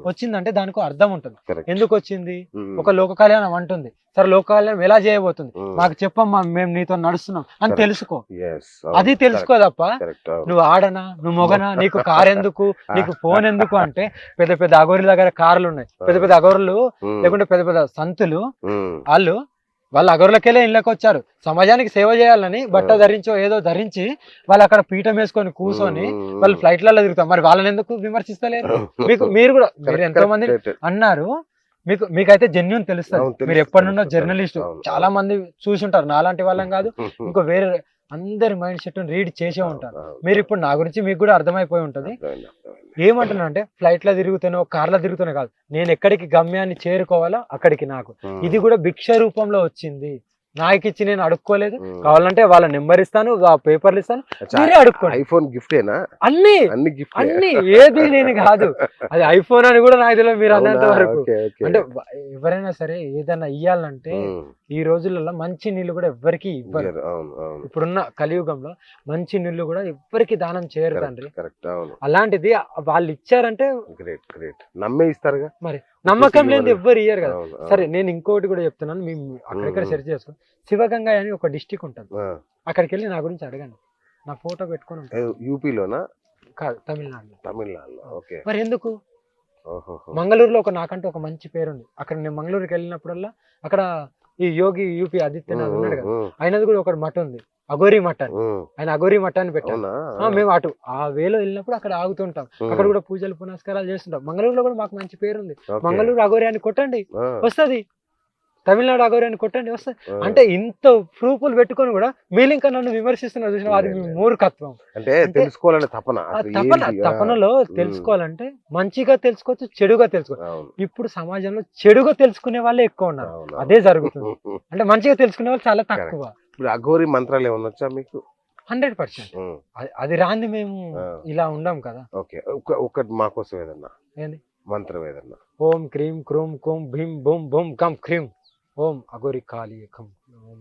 Speaker 2: వచ్చిందంటే దానికి అర్థం ఉంటుంది. ఎందుకు వచ్చింది? ఒక లోక కళ్యాణం అంటుంది. సరే లోక కళ్యాణం ఎలా చేయబోతుంది మాకు చెప్పమ్మా, మేము నీతో నడుస్తున్నాం అని తెలుసుకో. అది తెలుసుకో తప్ప నువ్వు ఆడనా, నువ్వు మొగనా, నీకు కార్ ఎందుకు, నీకు ఫోన్ ఎందుకు అంటే పెద్ద పెద్ద అఘోరుల దగ్గర కార్లు ఉన్నాయి. పెద్ద పెద్ద అఘోరులు లేకుంటే పెద్ద పెద్ద సంతులు వాళ్ళ అఘోరులకెళ్ళే ఇళ్ళకి వచ్చారు. సమాజానికి సేవ చేయాలని బట్ట ధరించో ఏదో ధరించి వాళ్ళు అక్కడ పీఠం వేసుకొని కూర్చొని వాళ్ళు ఫ్లైట్లలో తిరుగుతారు. మరి వాళ్ళని ఎందుకు విమర్శిస్తలేరు? మీరు కూడా ఎంతో మంది అన్నారు, మీకైతే జెన్యూన్ తెలుస్తుంది. మీరు ఎప్పటి నుండో జర్నలిస్ట్, చాలా మంది చూసి ఉంటారు. నాలాంటి వాళ్ళం కాదు, ఇంకో వేరే అందరి మైండ్ సెట్ రీడ్ చేసే ఉంటారు. మీరు ఇప్పుడు నా గురించి మీకు కూడా అర్థమైపోయి ఉంటది. ఏమంటున్నా అంటే ఫ్లైట్ లో తిరుగుతానో కార్లో తిరుగుతానో కాదు, నేను ఎక్కడికి గమ్యాన్ని చేరుకోవాలో అక్కడికి నాకు ఇది కూడా భిక్ష రూపంలో వచ్చింది. నాకు ఇచ్చి నేను అడుక్కోలేదు. కావాలంటే వాళ్ళ నెంబర్ ఇస్తాను, ఆ పేపర్లు ఇస్తాను, మీరే అడుక్కోండి.
Speaker 1: ఐఫోన్ గిఫ్టేనా?
Speaker 2: అన్ని
Speaker 1: అన్ని గిఫ్ట్
Speaker 2: అన్ని ఏది నేను కాదు, అది ఐఫోన్ అని కూడా నాకు తెలియదు మీరు అన్నంత వరకు. అంటే ఎవరైనా సరే ఏదైనా ఇయ్యాలంటే ఈ రోజులలో మంచి నీళ్లు కూడా ఎవ్వరికి ఇవ్వరు. ఇప్పుడున్న కలియుగంలో మంచి నీళ్లు కూడా ఎవ్వరికి దానం చేయరు తండ్రి. అలాంటిది వాళ్ళు ఇచ్చారంటే
Speaker 1: నమ్మే ఇస్తారుగా.
Speaker 2: మరి నమ్మకం లేని ఎవ్వరు ఇయ్యరు కదా. సరే నేను ఇంకోటి కూడా చెప్తున్నాను, మేము అక్కడెక్కడ సెర్చ్ చేసుకో, శివగంగా అని ఒక డిస్టిక్ ఉంటుంది, అక్కడికి వెళ్ళి నా గురించి అడగండి, నా ఫోటో పెట్టుకొని ఉంటాను.
Speaker 1: యూపీలోనా?
Speaker 2: కాదు, తమిళనాడులో.
Speaker 1: తమిళనాడులో. ఓకే.
Speaker 2: మరి ఎందుకు? మంగళూరులో నాకంటూ ఒక మంచి పేరు ఉంది. అక్కడ నేను మంగళూరుకి వెళ్ళినప్పుడల్లా అక్కడ ఈ యోగి యూపీ ఆదిత్యనాథ్ ఉన్నాడు కదా, ఆయనది కూడా ఒక మఠం ఉంది, అఘోరీ మఠ అని. ఆయన అఘోరీ మఠాన్ని పెట్టాను. మేము అటు ఆ వేలో వెళ్ళినప్పుడు అక్కడ ఆగుతుంటాం, అక్కడ కూడా పూజలు పునస్కారాలు చేస్తుంటాం. మంగళూరులో కూడా మాకు మంచి పేరు ఉంది. మంగళూరు అఘోరీ అని కొట్టండి వస్తుంది, తమిళనాడు అఘోరీ అని కొట్టండి వస్తుంది. అంటే ఇంత ప్రూఫ్లు పెట్టుకొని కూడా మీరు ఇంకా నన్ను విమర్శిస్తున్నారు చూసిన, అది మీ మూర్ఖత్వం.
Speaker 1: అంటే తెలుసుకోవాలనే
Speaker 2: తపనలో తెలుసుకోవాలంటే మంచిగా తెలుసుకోవచ్చు, చెడుగా తెలుసుకోవచ్చు. ఇప్పుడు సమాజంలో చెడుగా తెలుసుకునే వాళ్ళే ఎక్కువ ఉన్నారు, అదే జరుగుతుంది. అంటే మంచిగా తెలుసుకునే వాళ్ళు చాలా తక్కువ.
Speaker 1: ఇప్పుడు అఘోరీ మంత్రాలు ఏమన్నా వచ్చా మీకు?
Speaker 2: 100%. అది రాంది మేము ఇలా ఉండం కదా.
Speaker 1: ఓకే, ఒకటి మా కోసం ఏదన్నా
Speaker 2: ఏంది
Speaker 1: మంత్రం ఏదన్నా?
Speaker 2: ఓం క్రీం క్రూం కుం భీం బూం బూం కం క్రీం ఓం అఘోరి కాళీ కం ఓం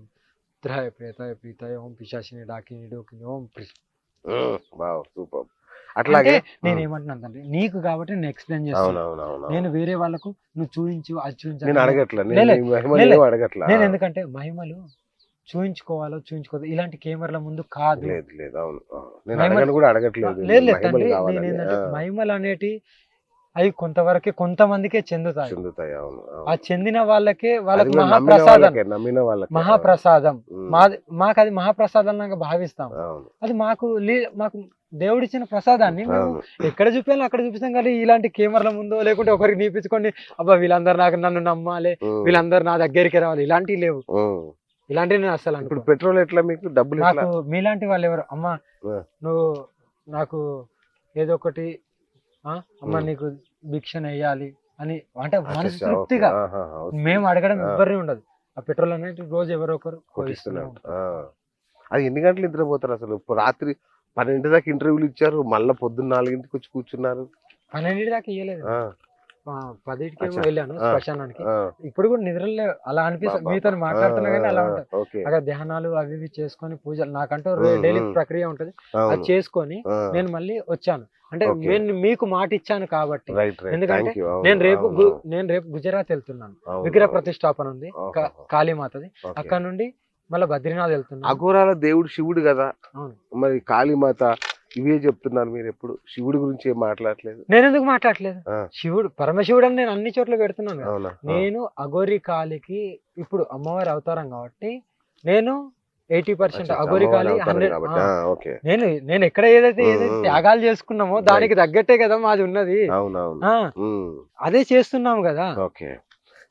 Speaker 2: త్రాయ ప్రేతాయ ప్రీతాయ ఓం పిశాచిని డాకిని డోకిని ఓం
Speaker 1: సూపర్. అట్లాగే
Speaker 2: నేను ఏమంటున్నాను, నీకు కాబట్టి నేను ఎక్స్ప్లెయిన్ చేస్తాను. నేను వేరే వాళ్ళకు నువ్వు చూపించు అది చూపించు నేను, ఎందుకంటే మహిమలు చూయించుకోవాలో చూయించుకోవాలి ఇలాంటి కెమెరాల ముందు కాదు.
Speaker 1: లేదు
Speaker 2: మహిమలు అనేటి అవి కొంతవరకే కొంతమందికే చెందుతాయి. ఆ చెందిన వాళ్ళకే వాళ్ళకి మహాప్రసాదం మాకు అది మహాప్రసాదం లాగా భావిస్తాం. అది మాకు దేవుడిచ్చిన ప్రసాదాన్ని మేము ఎక్కడ చూపించాలి అక్కడ చూపిస్తాం. కానీ ఇలాంటి కెమెరాల ముందో లేకుంటే ఒకరికి నీపించుకోండి, అబ్బా వీళ్ళందరూ నన్ను నమ్మాలి, వీళ్ళందరూ నా దగ్గరికి రావాలి, ఇలాంటివి లేవు. ఇలాంటివి నేను అసలు
Speaker 1: ఇప్పుడు పెట్రోల్ ఎట్లా మీకు డబ్బులు?
Speaker 2: నాకు మీలాంటి వాళ్ళు ఎవరు అమ్మా నువ్వు నాకు ఏదో ఒకటి అమ్మ నీకు భిక్షను వేయాలి అని అంటే మనసు తృప్తిగా మేము అడగడం ఎవరిని ఉండదు. ఆ పెట్రోల్ అనేది రోజు ఎవరో ఒకరు కొట్టిస్తున్నారు.
Speaker 1: అది ఎన్ని గంటలు నిద్రపోతారు అసలు? రాత్రి 12 దాకా ఇంటర్వ్యూలు ఇచ్చారు, మళ్ళీ పొద్దున్న 4కి వచ్చి కూర్చున్నారు.
Speaker 2: 12 దాకా ఇయ్యలేదు, 10కి వెళ్ళాను శ్మశానానికి. ఇప్పుడు కూడా నిద్రలే అలా అనిపిస్తుంది, మీతో మాట్లాడుతున్నా కానీ అలా ఉంటుంది. అక్కడ ధ్యానాలు అవి ఇవి చేసుకొని పూజలు నాకంటూ డైలీ ప్రక్రియ ఉంటది, అది చేసుకొని నేను మళ్ళీ వచ్చాను. అంటే నేను మీకు మాట ఇచ్చాను కాబట్టి. ఎందుకంటే నేను రేపు గుజరాత్ వెళ్తున్నాను, విగ్రహ ప్రతిష్టాపన ఉంది కాళీమాతది. అక్కడ నుండి మళ్ళీ బద్రీనాథ్ వెళ్తున్నాను.
Speaker 1: అఘోరాల దేవుడు శివుడు కదా, మరి కాళీమాత ఇవే చెప్తున్నారు మీరు. ఎప్పుడు శివుడి గురించి ఏం మాట్లాడలేదు?
Speaker 2: నేను ఎందుకు మాట్లాడలేదు? శివుడు పరమశివుడు అని నేను అన్ని చోట్ల పెడుతున్నాను. నేను అఘోరి కాళికి ఇప్పుడు అమ్మవారి అవతారం కాబట్టి నేను 80% అఘోరి కాళి 100. నేను ఎక్కడ ఏదైతే త్యాగాలు చేసుకున్నామో దానికి తగ్గట్టే కదా మాది ఉన్నది, అదే చేస్తున్నాము కదా.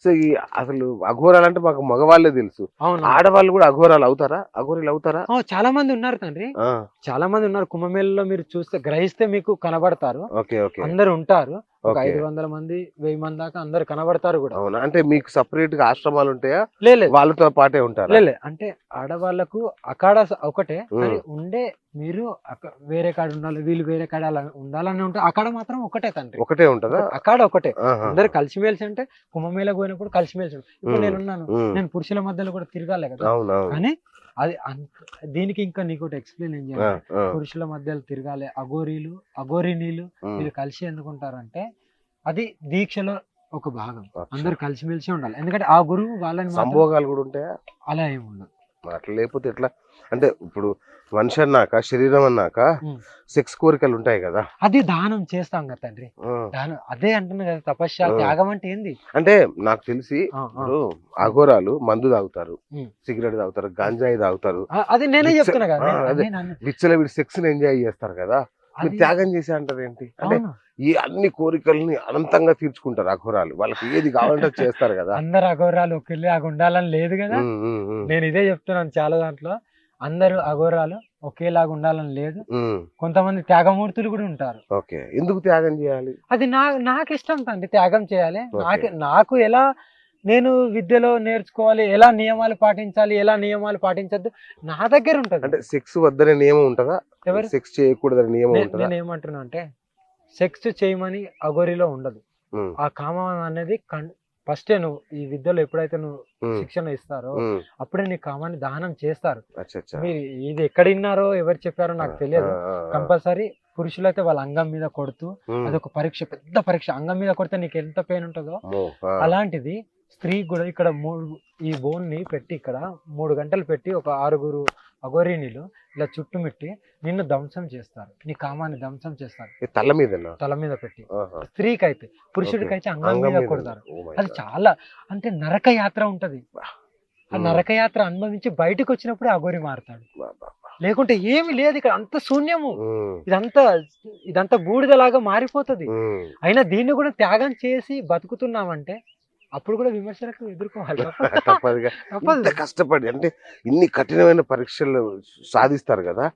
Speaker 1: సో ఈ అసలు అఘోరాలు అంటే మాకు మగవాళ్ళే తెలుసు, ఆడవాళ్ళు కూడా అఘోరాలు అవుతారా? అఘోరీలు అవుతారా?
Speaker 2: చాలా మంది ఉన్నారు తండ్రి, చాలా మంది ఉన్నారు. కుంభమేళలో మీరు చూస్తే గ్రహిస్తే మీకు కనబడతారు, అందరు ఉంటారు. ఒక 500 మంది 1000 మంది దాకా అందరు కనబడతారు కూడా.
Speaker 1: అవునా? అంటే మీకు సపరేట్ గా ఆశ్రమాలు ఉంటాయా? లేదు, వాళ్ళతో పాటే ఉంటారు.
Speaker 2: లేదు, అంటే ఆడవాళ్ళకు అకాడ ఒకటే ఉండే, మీరు వేరే కాడ ఉండాలి, వీళ్ళు వేరే కాడ ఉండాలని ఉంటే అక్కడ మాత్రం ఒకటే తండ్రి,
Speaker 1: ఒకటే ఉంటదా?
Speaker 2: అక్కడ ఒకటే, అందరు కలిసిమెలిసి అంటే కుంభమేళ పోయినప్పుడు కలిసిమెలిసి. ఇప్పుడు నేనున్నాను, నేను పురుషుల మధ్యలో కూడా తిరగాలి కదా. కానీ అది దీనికి ఇంకా నీకు ఎక్స్ప్లెయిన్ ఏం చేయాలి, పురుషుల మధ్యలో తిరగాలి, అఘోరినీలు వీళ్ళు కలిసి ఎందుకుంటారంటే అది దీక్షలో ఒక భాగం, అందరు కలిసిమెలిసి ఉండాలి. ఎందుకంటే ఆ గురువు వాళ్ళని
Speaker 1: సంభోగాలు కూడా ఉంటాయా?
Speaker 2: అలా ఏమి ఉండదు.
Speaker 1: అట్లా లేకపోతే ఎట్లా? అంటే ఇప్పుడు మనిషి అన్నాక, శరీరం అన్నాక సెక్స్ కోరికలు ఉంటాయి కదా,
Speaker 2: అది దానం చేస్తాం కదా తండ్రి. దానం అదే అంటున్నా కదా, తపస్య త్యాగం అంటే ఏంది
Speaker 1: అంటే నాకు తెలిసి ఇప్పుడు అఘోరాలు మందు తాగుతారు, సిగరెట్ తాగుతారు, గంజాయి తాగుతారు,
Speaker 2: అది నేనే చెప్తున్నా కదా.
Speaker 1: విచ్చల వీడి సెక్స్ ఎంజాయ్ చేస్తారు కదా, మీరు త్యాగం చేసే అంటారు ఏంటి? అంటే ఈ అన్ని కోరికల్ని అనంతంగా తీర్చుకుంటారు అఘోరాలు, వాళ్ళకి ఏది కావాలంటే చేస్తారు కదా.
Speaker 2: అందరు అఘోరాలు ఒకళ్ళే ఉండాలని లేదు కదా. నేను ఇదే చెప్తున్నాను చాలా దాంట్లో, అందరూ అఘోరాలు ఒకేలాగా ఉండాలని లేదు.
Speaker 1: ఉమ్,
Speaker 2: కొంతమంది త్యాగమూర్తులు కూడా ఉంటారు.
Speaker 1: ఓకే. ఎందుకు త్యాగం చేయాలి?
Speaker 2: అది నాకు ఇష్టం తండ్రి, త్యాగం చేయాలి.
Speaker 1: ఓకే.
Speaker 2: నాకు ఎలా నేను విద్యలో నేర్చుకోవాలి, ఎలా నియమాలు పాటించాలి, ఎలా నియమాలు పాటించద్దు నా దగ్గర ఉంటది.
Speaker 1: అంటే సెక్స్ వద్దనే నియమం ఉంటదా?
Speaker 2: ఎవరు?
Speaker 1: సెక్స్ చేయకూడదని నియమం ఉంటదా?
Speaker 2: నేను ఏమంటున్నా అంటే సెక్స్ చేయమని అఘోరిలో ఉండదు.
Speaker 1: ఉమ్,
Speaker 2: ఆ కామం అనేది ఫస్ట్ నువ్వు ఈ విద్యలో ఎప్పుడైతే నువ్వు
Speaker 1: ఉమ్,
Speaker 2: శిక్షణ ఇస్తారో
Speaker 1: ఉమ్,
Speaker 2: అప్పుడే నీ కామాన్ని దహనం చేస్తారు.
Speaker 1: అచ్చా అచ్చా.
Speaker 2: మీరు ఇది ఎక్కడ విన్నారో ఎవరు చెప్పారో నాకు తెలియదు.
Speaker 1: ఆ, ఆ, ఆ.
Speaker 2: కంపల్సరీ పురుషులైతే వాళ్ళ అంగం మీద కొడుతూ
Speaker 1: ఉమ్,
Speaker 2: అదొక పరీక్ష, పెద్ద పరీక్ష. అంగం మీద కొడితే నీకు ఎంత పెయిన్ ఉంటుందో
Speaker 1: అమ్మో, ఆ,
Speaker 2: అలాంటిది స్త్రీ కూడా ఇక్కడ ఈ బోన్ ని పెట్టి ఇక్కడ 3 గంటలు పెట్టి ఒక 6 అఘోరిణీలు ఇలా చుట్టుమిట్టి నిన్ను ధ్వంసం చేస్తారు, నీ కామాన్ని ధ్వంసం చేస్తారు.
Speaker 1: ఈ తల మీదనా?
Speaker 2: తల మీద పెట్టి.
Speaker 1: ఆహా.
Speaker 2: స్త్రీకి అయితే, పురుషుడికి అయితే అంగం
Speaker 1: అంగం
Speaker 2: మీద
Speaker 1: మీద.
Speaker 2: కొడతారు.
Speaker 1: Oh my
Speaker 2: అది
Speaker 1: God.
Speaker 2: చాలా అంటే నరక యాత్ర ఉంటది. ఆ నరక యాత్ర అనుభవించి బయటకు వచ్చినప్పుడే అఘోరి మారుతాడు,
Speaker 1: బా, బా, బా.
Speaker 2: లేకుంటే ఏమి లేదు ఇక్కడ, అంత శూన్యము.
Speaker 1: ఉమ్,
Speaker 2: ఇదంతా బూడిదలాగా మారిపోతది.
Speaker 1: ఉమ్.
Speaker 2: అయినా దీన్ని కూడా త్యాగం చేసి బతుకుతున్నామంటే అప్పుడు కూడా విమర్శలకు ఎదుర్కోవాలి.
Speaker 1: తప్పదుగా.
Speaker 2: తప్పదు.
Speaker 1: ఇంత కష్టపడి అంటే ఇన్ని కఠినమైన పరీక్షలు సాధిస్తారు కదా,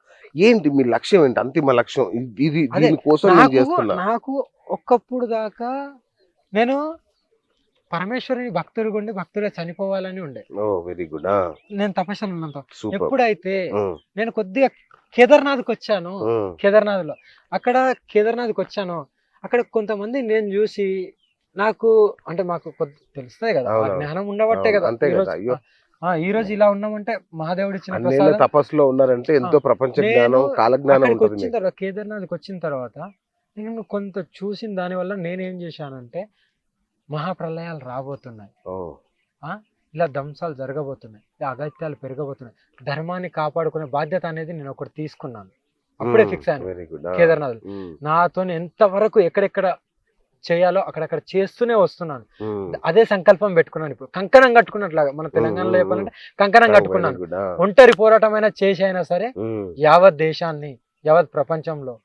Speaker 1: ఏంటి మీ లక్ష్యం ఏంటి? అంతిమ లక్ష్యం ఇది
Speaker 2: అదే,
Speaker 1: దీనికోసం నేను చేస్తున్నా.
Speaker 2: నాకు ఒక్కప్పుడు దాకా నేను పరమేశ్వరుని భక్తుడు ఉండి భక్తుడే చనిపోవాలని ఉండే.
Speaker 1: ఓ వెరీ గుడ్.
Speaker 2: నేను తపస్సులు ఉన్నంత.
Speaker 1: సూపర్.
Speaker 2: ఎప్పుడైతే నేను కొద్దిగా కేదార్నాథ్కి వచ్చాను, కేదార్నాథ్ లో కేదార్నాథ్కి వచ్చాను, అక్కడ కొంతమంది నేను చూసి నాకు అంటే మాకు తెలుస్తాయి కదా, ఆ జ్ఞానం ఉండబట్టే కదా
Speaker 1: అంతే కదా. అయ్యో,
Speaker 2: ఈ రోజు ఇలా ఉన్నామంటే మహాదేవుడు ఇచ్చిన
Speaker 1: అన్నేళ్ళ
Speaker 2: ప్రసాదం.
Speaker 1: తపస్సులో ఉన్నారంటే ఎంతో ప్రపంచ జ్ఞానం, కాల జ్ఞానం
Speaker 2: అక్కడికి
Speaker 1: ఉంటుంది
Speaker 2: వచ్చిన
Speaker 1: మీకు.
Speaker 2: తర్వాత కేదార్నాథ్కి వచ్చిన తర్వాత నేను కొంత చూసిన దాని వల్ల నేనేం చేశానంటే మహాప్రళయాలు రాబోతున్నాయి,
Speaker 1: ఓ,
Speaker 2: ఇలా ధ్వంసాలు జరగబోతున్నాయి, ఇలా అగత్యాలు పెరగబోతున్నాయి, ధర్మాన్ని కాపాడుకునే బాధ్యత అనేది నేను ఒకటి తీసుకున్నాను. అప్పుడే ఫిక్స్ అయ్యాను
Speaker 1: వెరీ గుడ్.
Speaker 2: కేదార్నాథ్. నాతో ఎంత వరకు ఎక్కడెక్కడ చేయాలో అక్కడక్కడ చేస్తూనే వస్తున్నాను. అదే సంకల్పం పెట్టుకున్నాను. ఇప్పుడు కంకణం కట్టుకున్నట్లాగా మన తెలంగాణలో చెప్పాలంటే కంకణం కట్టుకున్నాను. ఒంటరి పోరాటం అయినా చేసి అయినా సరే యావత్ దేశాన్ని, యావత్ ప్రపంచంలో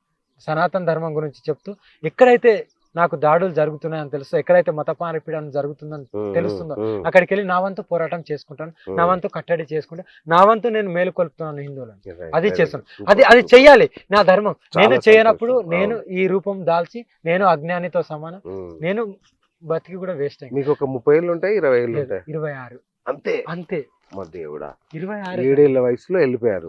Speaker 2: సనాతన ధర్మం గురించి చెప్తూ, ఎక్కడైతే నాకు దాడులు జరుగుతున్నాయని తెలుసు, ఎక్కడైతే మత మార్పిడి జరుగుతుందని తెలుస్తుందో అక్కడికి వెళ్ళి నా వంతు పోరాటం చేసుకుంటాను, నా వంతు కట్టడి చేసుకుంటాను, నా వంతు నేను మేలుకొల్పుతున్నాను హిందువులను. అది చేస్తున్నాను. అది చెయ్యాలి, నా ధర్మం. నేను చేయనప్పుడు నేను ఈ రూపం దాల్చి నేను అజ్ఞానితో సమానం, నేను బతికి కూడా వేస్ట్ అయ్యి.
Speaker 1: మీకు ఒక 30 ఏళ్ళు ఉంటాయి, 20 ఏళ్ళు ఉంటాయి,
Speaker 2: 26
Speaker 1: అంతే
Speaker 2: అంతే.
Speaker 1: మా దేవుడా,
Speaker 2: 26
Speaker 1: 7 ఏళ్ల వయసులో వెళ్ళిపోయారు.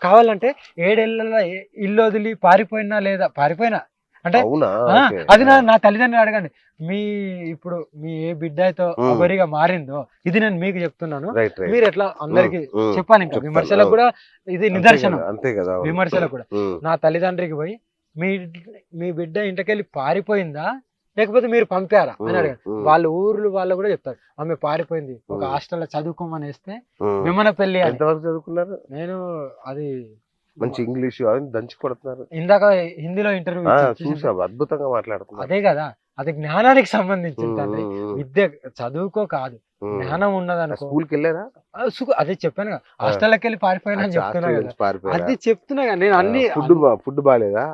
Speaker 2: కావాలంటే 7 ఏళ్ళలో ఇల్లు వదిలి పారిపోయినా లేదా పారిపోయినా అంటే
Speaker 1: అవునా?
Speaker 2: అది నా తల్లిదండ్రులు అడగండి. ఇప్పుడు మీ ఏ బిడ్డ అయితే అఘోరిగా మారిందో ఇది నేను మీకు చెప్తున్నాను, మీరు ఎట్లా అందరికి చెప్పాలి. ఇంకా విమర్శలకు కూడా ఇది నిదర్శనం.
Speaker 1: అంతే కదా,
Speaker 2: విమర్శలకు కూడా నా తల్లిదండ్రికి పోయి మీ బిడ్డ ఇంటికెళ్ళి పారిపోయిందా లేకపోతే మీరు పంపారా అని అడగండి. వాళ్ళ వాళ్ళు కూడా చెప్తారు, ఆమె పారిపోయింది, ఒక హాస్టల్లో చదువుకోమని వేస్తే విమనపల్లి.
Speaker 1: ఎంతవరకు చదువుకున్నారు?
Speaker 2: నేను అది
Speaker 1: మంచి ఇంగ్లీష్ దంచి కొడుతున్నారు.
Speaker 2: ఇందాక హిందీలో ఇంటర్వ్యూ
Speaker 1: చూసా, అద్భుతంగా మాట్లాడుతున్నారు.
Speaker 2: అదే కదా, అది జ్ఞానానికి సంబంధించింది తండ్రి. విద్య చదువుకో కాదు, జ్ఞానం ఉన్నదనుకో.
Speaker 1: స్కూల్కి వెళ్ళారా?
Speaker 2: అదే చెప్పాను కదా, హాస్టల్కి వెళ్ళి పారిపోయినా అని చెప్తున్నా కదా, అది చెప్తున్నా కదా నేను. అన్ని
Speaker 1: ఫుడ్ బాగాలేదా?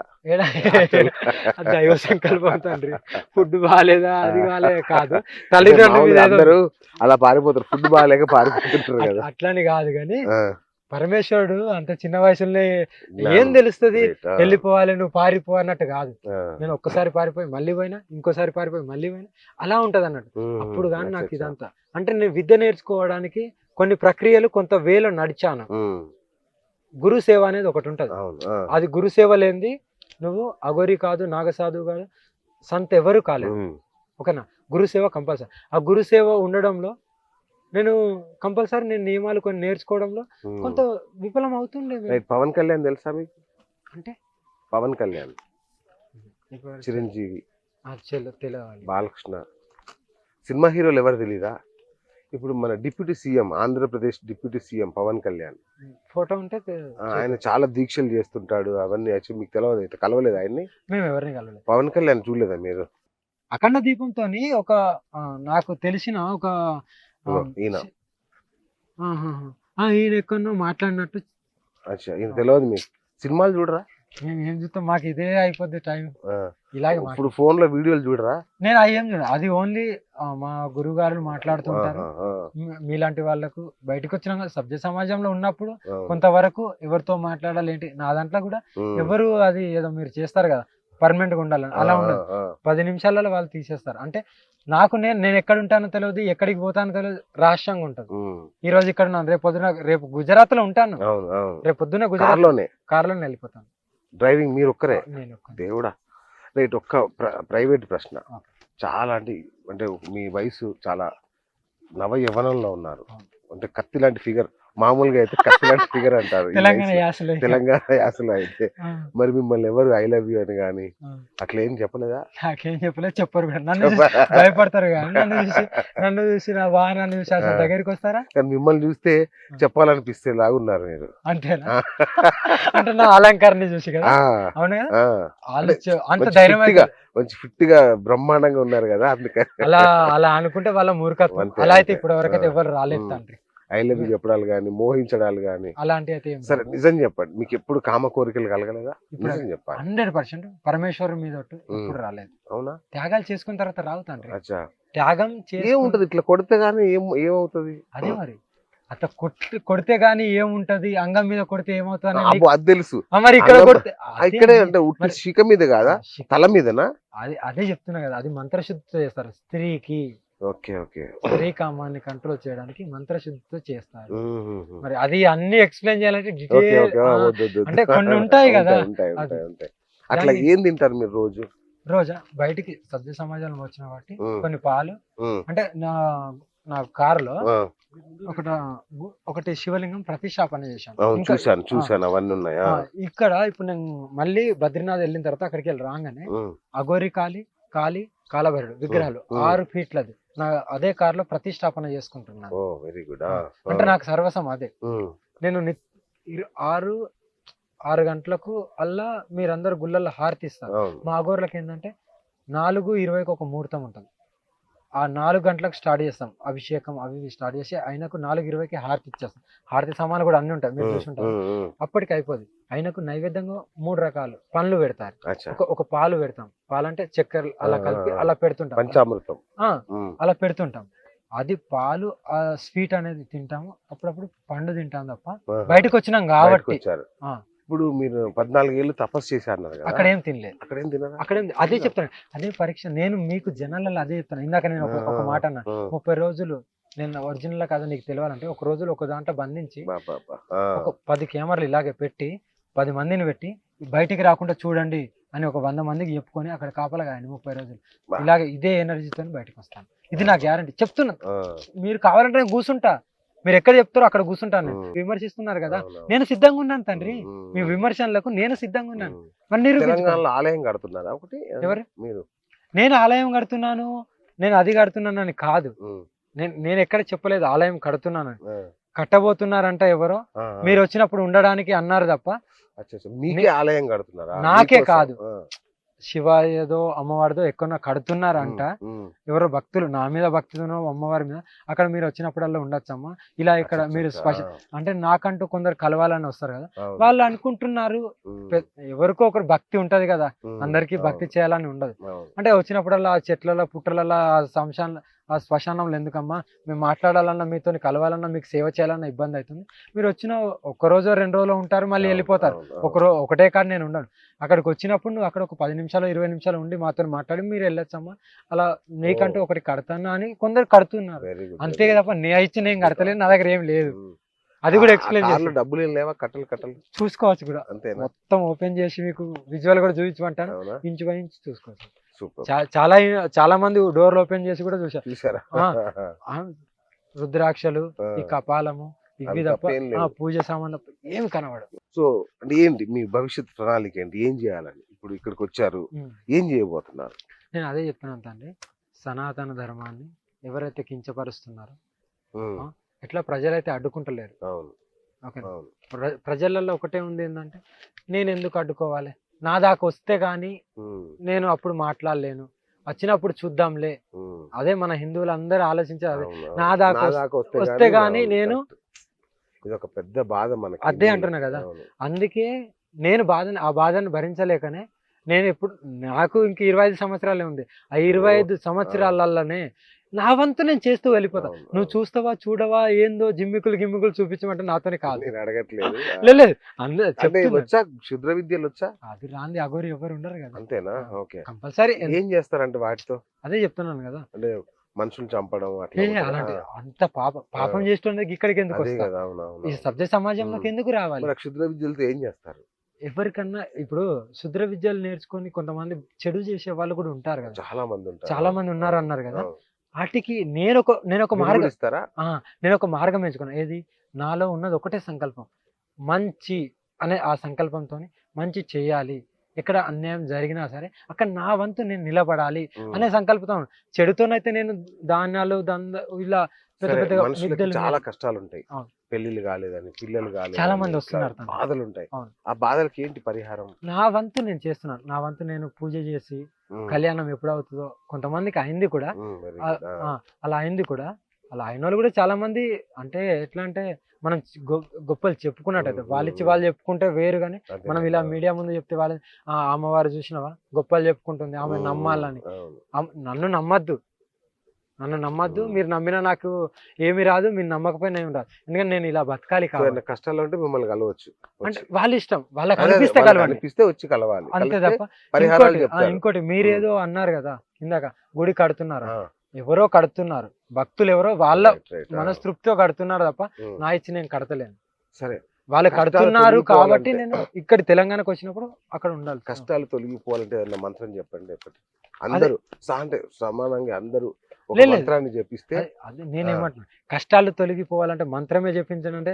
Speaker 2: దైవ సంకల్పం తండ్రి. ఫుడ్ బాగాలేదా అది బాగాలే కాదు, తల్లిదండ్రులు
Speaker 1: అందరూ అలా పారిపోతారు, ఫుడ్ బాగాలేక పారిపోతుంటారు కదా.
Speaker 2: అట్లని కాదు కానీ పరమేశ్వరుడు అంత చిన్న వయసులోనే ఏం తెలుస్తుంది వెళ్ళిపోవాలి నువ్వు పారిపో అన్నట్టు కాదు. నేను ఒక్కసారి పారిపోయి మళ్ళీ పోయినా, ఇంకోసారి పారిపోయి మళ్ళీ పోయినా, అలా ఉంటది అన్నట్టు. అప్పుడు కానీ నాకు ఇదంతా అంటే నేను విద్య నేర్చుకోవడానికి కొన్ని ప్రక్రియలు కొంత వేలో నడిచాను. గురు సేవ అనేది ఒకటి ఉంటది, అది గురు సేవ లేనిది నువ్వు అఘోరి కాదు, నాగసాధువు కాదు, సంత ఎవరు కాలేదు. ఓకేనా? గురు సేవ కంపల్సరీ. ఆ గురు సేవ ఉండడంలో నేను కంపల్సరీ నేను నియమాలు కొన్ని నేర్చుకోవడంలో కొంత విఫలం అవుతుండే.
Speaker 1: పవన్ కళ్యాణ్ తెలుసా మీకు?
Speaker 2: అంటే
Speaker 1: పవన్ కళ్యాణ్, చిరంజీవి, బాలకృష్ణ, సినిమా హీరోలు ఎవరు తెలీదా? ఇప్పుడు మన deputy CM, Andhra Pradesh deputy CM Pawan Kalyan
Speaker 2: photo ఉంటే
Speaker 1: ఆయన చాలా దీక్షలు చేస్తుంటాడు. అవన్నీ యాక్చువల్లీ మీకు తెలియదు, అయితే కలవలేదు ఆయన్ని?
Speaker 2: మేము ఎవరిని కలవలేదు.
Speaker 1: పవన్ కళ్యాణ్ చూడలేదా మీరు?
Speaker 2: అఖండ దీపంతో ఒక నాకు తెలిసిన ఒక
Speaker 1: ఈయన
Speaker 2: ఈయన ఎక్కడో మాట్లాడినట్టు.
Speaker 1: ఈయన తెలియదు మీకు? సినిమాలు చూడరా?
Speaker 2: మేము ఏం చూస్తాం, మాకు ఇదే అయిపోద్ది టైం.
Speaker 1: ఆ.
Speaker 2: ఇలాగే
Speaker 1: ఇప్పుడు ఫోన్ లో వీడియోలు చూడరా?
Speaker 2: నేను అవి ఏం చూడ, అది ఓన్లీ మా గురువు గారు మాట్లాడుతుంటారు.
Speaker 1: ఆహా,
Speaker 2: మీలాంటి వాళ్ళకు బయటకు వచ్చిన సభ్య సమాజంలో ఉన్నప్పుడు
Speaker 1: అవును.
Speaker 2: కొంతవరకు ఎవరితో మాట్లాడాలి ఏంటి, నా దాంట్లో కూడా
Speaker 1: ఉమ్.
Speaker 2: ఎవరు అది ఏదో మీరు చేస్తారు కదా పర్మనెంట్ గా ఉండాలని, అలా
Speaker 1: ఆ,
Speaker 2: ఉండదు.
Speaker 1: ఆ,
Speaker 2: 10 నిమిషాలలో వాళ్ళు తీసేస్తారు. అంటే నాకు నేను ఎక్కడ ఉంటానో తెలియదు, ఎక్కడికి పోతానో తెలియదు, రహస్యంగా ఉంటుంది.
Speaker 1: ఉమ్.
Speaker 2: ఈ రోజు ఇక్కడ ఉన్నాను, రేపు పొద్దున రేపు గుజరాత్ లో ఉంటాను,
Speaker 1: అవును అవును.
Speaker 2: రేపు పొద్దున గుజరాత్
Speaker 1: కార్లోనే
Speaker 2: కార్లోనే వెళ్ళిపోతాను.
Speaker 1: డ్రైవింగ్ మీరు ఒక్కరే?
Speaker 2: నేను ఒక్కడినే.
Speaker 1: దేవుడా. రైట్, ఒక్క ప్రైవేట్ ప్రశ్న.
Speaker 2: ఓకే.
Speaker 1: చాలా అంటే మీ వయసు చాలా నవ యవ్వనంలో ఉన్నారు.
Speaker 2: అవును.
Speaker 1: అంటే కత్తి లాంటి ఫిగర్. మామూలుగా అయితే కత్తి లాంటి ఫిగర్ అంటారు ఈ
Speaker 2: తెలంగాణ
Speaker 1: వయసులో.
Speaker 2: యాసలో ఇక.
Speaker 1: తెలంగాణ యాసలో అయితే.
Speaker 2: ఆ,
Speaker 1: మరి మిమ్మల్ని ఎవరు ఐ లవ్ యూ అని కానీ
Speaker 2: ఆ.
Speaker 1: అట్లా ఏం చెప్పలేదా?
Speaker 2: నాకేం చెప్పలేదు, చెప్పరు కూడా. నన్ను చూసి భయపడతారు కానీ నన్ను చూసి నా బాగా నన్ను చూసి అసలు
Speaker 1: ఆ.
Speaker 2: దగ్గరికి వస్తారా
Speaker 1: కానీ మిమ్మల్ని చూస్తే చెప్పాలనిపిస్తే లాగున్నారు మీరు.
Speaker 2: అంతేనా?
Speaker 1: ఆ.
Speaker 2: అంటే నా అలంకారాన్ని చూసి కదా.
Speaker 1: ఆ,
Speaker 2: అవును కదా,
Speaker 1: ఆ.
Speaker 2: వాళ్ళు అంత
Speaker 1: మంచి
Speaker 2: ధైర్యం
Speaker 1: fit గా, మంచి ఫిట్ గా బ్రహ్మాండంగా ఉన్నారు కదా, అందుకని
Speaker 2: అలా అలా అనుకుంటే వాళ్ళ మూర్ఖత్వం.
Speaker 1: అంతే,
Speaker 2: అలా అయితే
Speaker 1: అంతే.
Speaker 2: ఇప్పుడు వరకైతే
Speaker 1: ఆ.
Speaker 2: ఎవరు రాలేదు
Speaker 1: ఉమ్.
Speaker 2: తండ్రి.
Speaker 1: ఐ లవ్ యూ చెప్పడాలు కానీ మోహించడాలు కానీ.
Speaker 2: అలాంటి అయితే ఏం
Speaker 1: సరే
Speaker 2: రావు.
Speaker 1: నిజం చెప్పండి, మీకు ఎప్పుడు కామ కోరికలు కలగలేదా?
Speaker 2: ఇప్పుడు
Speaker 1: నిజం చెప్పాలి.
Speaker 2: 100% పరమేశ్వరు మీద ఒట్టు ఎప్పుడు రాలేదు.
Speaker 1: అవునా?
Speaker 2: త్యాగాలు చేసుకున్న తర్వాత రావు తండ్రి.
Speaker 1: అచ్చా.
Speaker 2: త్యాగం చేసుకుని
Speaker 1: ఏముంటది ఇట్లా కొడితే గానీ ఏమవుతుంది?
Speaker 2: అదే మరి అట్లా కొడితే గానీ ఏముంటది, అంగం మీద కొడితే ఏమవుతుంది
Speaker 1: అబ్బో, అది తెలుసు.
Speaker 2: మరి ఇక్కడ
Speaker 1: అంగం-
Speaker 2: కొడితే అదే
Speaker 1: ఇక్కడే
Speaker 2: మరి.
Speaker 1: అంటే ఉట్టి
Speaker 2: మరి-
Speaker 1: శిఖ మీద కాదా, తల మీదనా?
Speaker 2: అదే చెప్తున్నా కదా, అది మంత్రశుద్ధితో చేస్తారు. స్త్రీకి
Speaker 1: ఓకే ఓకే.
Speaker 2: స్త్రీ కామాన్ని కంట్రోల్ చేయడానికి మంత్రశుద్ధితో చేస్తారు.
Speaker 1: ఉహుహు.
Speaker 2: మరి అది అన్ని ఎక్స్ప్లెయిన్ చేయాలంటే
Speaker 1: ఓకే
Speaker 2: detail-
Speaker 1: ఓకే.
Speaker 2: ఆ,
Speaker 1: వద్దు, వద్దు, వద్దు.
Speaker 2: అంటే కొన్ని ఉంటాయి కదా.
Speaker 1: ఉంటాయి
Speaker 2: అది.
Speaker 1: ఉంటాయి ఉంటాయి. అట్లా
Speaker 2: దాన్ని-
Speaker 1: ఏం తింటారు మీరు రోజు?
Speaker 2: రోజా బయటికి సభ్య సమాజంలో వచ్చిన వాటి
Speaker 1: ఉమ్.
Speaker 2: కొన్ని పాలు,
Speaker 1: ఉమ్.
Speaker 2: అంటే నా కారులో
Speaker 1: ఆ,
Speaker 2: ఒకటి శివలింగం ప్రతిష్టాపన చేశాను.
Speaker 1: అవును,
Speaker 2: ఇంకా
Speaker 1: చూసాను అవన్నీ ఉన్నాయా?
Speaker 2: ఇక్కడ ఇప్పుడు నేను మళ్ళీ బద్రీనాథ్ వెళ్ళిన తర్వాత అక్కడికి వెళ్ళి రాగానే అఘోరి కాళి కాలభైరుడు విగ్రహాలు 6 ఫీట్లది నా అదే కారులో ప్రతిష్టాపన చేసుకుంటున్నాను.
Speaker 1: ఓ వెరీ గుడ్.
Speaker 2: అంటే నాకు సర్వసం అదే. నేను 6 గంటలకు అల్లా మీరందరు గుళ్ళల్లో హారతి ఇస్తారు. మా అఘోర్లకు ఏంటంటే 4:20కి ఒక ముహూర్తం ఉంటుంది. ఆ 4 గంటలకు స్టార్ట్ చేస్తాం అభిషేకం అవి స్టార్ట్ చేసి ఆయనకు 4:20కి హారతి ఇచ్చేస్తాం. హారతి సామాన్లు కూడా అన్ని ఉంటాయి, మీరు చూసుంటారు. అప్పటికి అయిపోద్ది. ఆయనకు నైవేద్యంగా 3 రకాలు పండ్లు పెడతారు. ఒక పాలు పెడతాం, పాలంటే చక్కెర అలా కలిపి అలా పెడుతుంటాం,
Speaker 1: పంచామృతం.
Speaker 2: అలా పెడుతుంటాం. అది పాలు ఆ స్వీట్ అనేది తింటాము, అప్పుడప్పుడు పండు తింటాం తప్ప బయటకు వచ్చినాం కాబట్టి.
Speaker 1: ఇప్పుడు మీరు 14 ఏళ్ళు తపస్సు చేశారు కదా,
Speaker 2: అక్కడ ఏం తినలేదు. అక్కడేం అదే చెప్తాను, అదే పరీక్ష. నేను మీకు జనాలలో అదే చెప్తాను. ఇందాక నేను ఒక మాట అన్నా, 30 రోజులు నేను ఒరిజినల్ కాదు నీకు తెలియాలంటే ఒక రోజులో ఒక దాంట్లో బంధించి ఒక 10 కెమెరాలు ఇలాగే పెట్టి 10 మందిని పెట్టి బయటికి రాకుండా చూడండి అని ఒక 100 మందికి చెప్పుకొని అక్కడ కాపలా కాయండి 30 రోజులు. ఇలాగే ఇదే ఎనర్జీతో బయటకు వస్తాను. ఇది నా గ్యారంటీ చెప్తున్నా. మీరు కావాలంటే నేను కూర్చుంటా, మీరు ఎక్కడ చెప్తారో అక్కడ కూర్చుంటాను. విమర్శిస్తున్నారు కదా, నేను సిద్ధంగా ఉన్నాను తండ్రి. మీ విమర్శనలకు నేను సిద్ధంగా ఉన్నాను.
Speaker 1: ఆలయం కడుతున్నారా ఒకటి?
Speaker 2: ఎవరు? నేను ఆలయం కడుతున్నాను, నేను అది కడుతున్నాను అని కాదు. నేను ఎక్కడ చెప్పలేదు ఆలయం కడుతున్నాను. కట్టబోతున్నారంట ఎవరో, మీరు వచ్చినప్పుడు ఉండడానికి అన్నారు తప్ప
Speaker 1: ఆలయం కడుతున్నారా?
Speaker 2: నాకే కాదు, శివ ఏదో అమ్మవారిదో ఎక్కడో కడుతున్నారంట. ఎవరో భక్తులు నా మీద భక్తులను అమ్మవారి మీద, అక్కడ మీరు వచ్చినప్పుడల్లా ఉండొచ్చమ్మా ఇలా ఇక్కడ మీరు అంటే నాకంటూ కొందరు కలవాలని వస్తారు కదా, వాళ్ళు అనుకుంటున్నారు ఎవరికో ఒకరు భక్తి ఉంటది కదా, అందరికీ భక్తి చేయాలని ఉండదు. అంటే వచ్చినప్పుడల్లా ఆ చెట్లలో పుట్టలలో ఆ శ్మశానంలో ఎందుకమ్మా, మేము మాట్లాడాలన్నా మీతో కలవాలన్నా మీకు సేవ చేయాలన్నా ఇబ్బంది అవుతుంది. మీరు వచ్చిన 1 రోజు 2 రోజులు ఉంటారు, మళ్ళీ వెళ్ళిపోతారు. ఒకటే కాడ నేను ఉండను. అక్కడికి వచ్చినప్పుడు నువ్వు అక్కడ ఒక 10 నిమిషాలు 20 నిమిషాలు ఉండి మాతో మాట్లాడి మీరు వెళ్ళొచ్చమ్మా, అలా నీకంటూ ఒకటి కడతాను అని కొందరు కడుతున్నారు. అంతే తప్ప నే ఇచ్చి నేను కడతలేదు, నా దగ్గర ఏం లేదు. అది కూడా ఎక్స్ప్లెయిన్ చేసి
Speaker 1: డబ్బులు లేవా? కట్టలు
Speaker 2: చూసుకోవచ్చు కూడా, మొత్తం ఓపెన్ చేసి మీకు విజువల్ కూడా చూపించమంటాను. ఇంచు బై ఇంచు చూసుకోవచ్చు. చాలా మంది డోర్లు ఓపెన్ చేసి కూడా చూసారా. రుద్రాక్షలు, ఈ కపాలము, ఇవి తప్ప పూజ సామాన్ ఏమి కనబడదు.
Speaker 1: సో అంటే ఏంటి మీ భవిష్యత్ ప్రణాళిక ఏంటి? ఏం చేయాలని ఇప్పుడు ఇక్కడికి వచ్చారు, ఏం చేయబోతున్నారు?
Speaker 2: నేను అదే చెప్తున్నాను తండ్రి, సనాతన ధర్మాన్ని ఎవరైతే కించపరుస్తున్నారో, ఎట్లా ప్రజలైతే అడ్డుకుంటలేరు. ఓకే, ప్రజలలో ఒకటే ఉంది ఏంటంటే నేను ఎందుకు అడ్డుకోవాలి, నా దాకా వస్తే గాని నేను అప్పుడు మాట్లాడలేను, వచ్చినప్పుడు చూద్దాంలే. అదే మన హిందువులు అందరూ ఆలోచించారు, నా దాకా వస్తే గాని నేను,
Speaker 1: ఇది ఒక పెద్ద బాధ మనకి.
Speaker 2: అదే అంటున్నా కదా. అందుకే నేను ఆ బాధను భరించలేకనే నేను ఎప్పుడు నాకు ఇంక 25 సంవత్సరాలే ఉంది. ఆ 25 సంవత్సరాలలోనే నా వంతు నేను చేస్తూ వెళ్ళిపోతా.
Speaker 1: అవును,
Speaker 2: నువ్వు
Speaker 1: అవును.
Speaker 2: చూస్తావా చూడవా ఏందో జిమ్మికులు చూపించమంటే నాతోనే కాదు.
Speaker 1: నేను అడగట్లేదు.
Speaker 2: లేదు లేదు అందరూ
Speaker 1: అంటే
Speaker 2: చెప్తున్నా.
Speaker 1: వచ్చా క్షుద్ర విద్యలు వచ్చా?
Speaker 2: అది రాంది అఘోరి ఎవరు ఉండరు కదా.
Speaker 1: అంతేనా? ఓకే.
Speaker 2: కంపల్సరీ
Speaker 1: ఏం చేస్తారంటే వాటితో?
Speaker 2: అదే చెప్తున్నాను కదా.
Speaker 1: అంటే మనుషుల్ని చంపడం అట్లా ఉంటదా?
Speaker 2: అలాంటి అంత పాపం చేస్తుండేది ఇక్కడికి ఎందుకు
Speaker 1: అదే
Speaker 2: వస్తా?
Speaker 1: కదా.
Speaker 2: ఈ
Speaker 1: అవునవును.
Speaker 2: సభ్య సమాజంలోకి ఎందుకు రావాలి?
Speaker 1: మరి ఆ క్షుద్ర విద్యలతో ఏం చేస్తారు?
Speaker 2: ఎవరికన్నా ఇప్పుడు శుద్ర విద్యలు నేర్చుకొని కొంతమంది చెడు చేసే వాళ్ళు కూడా ఉంటారు కదా.
Speaker 1: చాలా మంది ఉంటారు.
Speaker 2: చాలా మంది ఉన్నారు అన్నారు కదా.
Speaker 1: అవును.
Speaker 2: వాటికి నేనొక
Speaker 1: మీరు
Speaker 2: మార్గం
Speaker 1: కూడా ఇస్తారా?
Speaker 2: నేను ఒక మార్గం ఎంచుకున్నా. ఏది నాలో ఉన్నది ఒకటే సంకల్పం, మంచి అనే ఆ సంకల్పంతోని మంచి చేయాలి. ఎక్కడ అన్యాయం జరిగినా సరే అక్కడ నా వంతు నేను నిలబడాలి అనే సంకల్పంతో. చెడుతోనైతే నేను ధాన్యాలు ఇలా పెద్ద
Speaker 1: సరే,
Speaker 2: పెద్ద
Speaker 1: మనుషులకి
Speaker 2: మిద్దెలు
Speaker 1: చాలా కష్టాలు ఉంటాయి.
Speaker 2: అవును.
Speaker 1: పెళ్లిళ్ళు కాలేదని, పిల్లలు
Speaker 2: చాలా
Speaker 1: కాలేదని,
Speaker 2: మంది
Speaker 1: ఇట్లా
Speaker 2: వస్తున్నారు తండ్రి.
Speaker 1: బాధలు ఉంటాయి.
Speaker 2: అవును.
Speaker 1: ఆ బాధలకి ఏంటి పరిహారం?
Speaker 2: నా వంతు నేను చేస్తున్నాను. నా వంతు నేను పూజ చేసి
Speaker 1: ఉమ్,
Speaker 2: కళ్యాణం ఎప్పుడవుతుందో కొంతమందికి అయింది కూడా.
Speaker 1: very
Speaker 2: ఆ-
Speaker 1: good.
Speaker 2: ఆ, అలా అయింది కూడా. అలా అయిన వాళ్ళు కూడా చాలా మంది. అంటే ఎట్లా అంటే మనం గొప్పలు చెప్పుకున్నట్టయితే వాళ్ళు ఇచ్చి వాళ్ళు చెప్పుకుంటే వేరు, కానీ
Speaker 1: అదే
Speaker 2: మనం
Speaker 1: కదా.
Speaker 2: ఇలా మీడియా ముందు చెప్తే వాళ్ళు అమ్మవారు చూసినవా గొప్పలు చెప్పుకుంటుంది, ఆమె నమ్మాలని.
Speaker 1: అవును.
Speaker 2: నన్ను నమ్మద్దు.
Speaker 1: ఉమ్.
Speaker 2: మీరు నమ్మినా నాకు ఏమి రాదు, మీరు నమ్మకపోయినా ఏమి రాదు. ఎందుకంటే నేను ఇలా బతకాలి
Speaker 1: సో
Speaker 2: కావాలి.
Speaker 1: ఏమైనా కష్టాలు ఉంటే మిమ్మల్ని కలవచ్చు.
Speaker 2: అంటే వాళ్ళ ఇష్టం, వాళ్ళకి
Speaker 1: అదే,
Speaker 2: అనిపిస్తే
Speaker 1: వాళ్ళకి
Speaker 2: కలవండి
Speaker 1: అనిపిస్తే వచ్చి కలవాలి.
Speaker 2: అంతే
Speaker 1: కలిస్తే
Speaker 2: తప్ప.
Speaker 1: పరిహారాలు
Speaker 2: ఇంకోటి
Speaker 1: చెప్తారు.
Speaker 2: ఇంకోటి మీరేదో అన్నారు కదా ఇందాక, గుడి కడుతున్నారు.
Speaker 1: ఆ,
Speaker 2: ఎవరో కడుతున్నారు, భక్తులు ఎవరో వాళ్ళ
Speaker 1: right, right.
Speaker 2: మనస్తృప్తితో కడుతున్నారు తప్ప
Speaker 1: ఉమ్.
Speaker 2: నా ఇచ్చి నేను కడతలేను.
Speaker 1: సరే,
Speaker 2: వాళ్ళు
Speaker 1: కష్టాలు
Speaker 2: కడుతున్నారు కాబట్టి
Speaker 1: తొలగిపోవాలంటే-
Speaker 2: నేను ఇక్కడ తెలంగాణకు వచ్చినప్పుడు అక్కడ ఉండాలి.
Speaker 1: కష్టాలు తొలగిపోవాలంటే ఏదైనా మంత్రం చెప్పండి. ఒకటి అందరూ అంటే సమానంగా అందరూ ఒక
Speaker 2: లేదు.
Speaker 1: మంత్రాన్ని చెప్పిస్తే
Speaker 2: అది నేనేమంటున్నా, కష్టాలు తొలగిపోవాలంటే మంత్రమే చెప్పించానంటే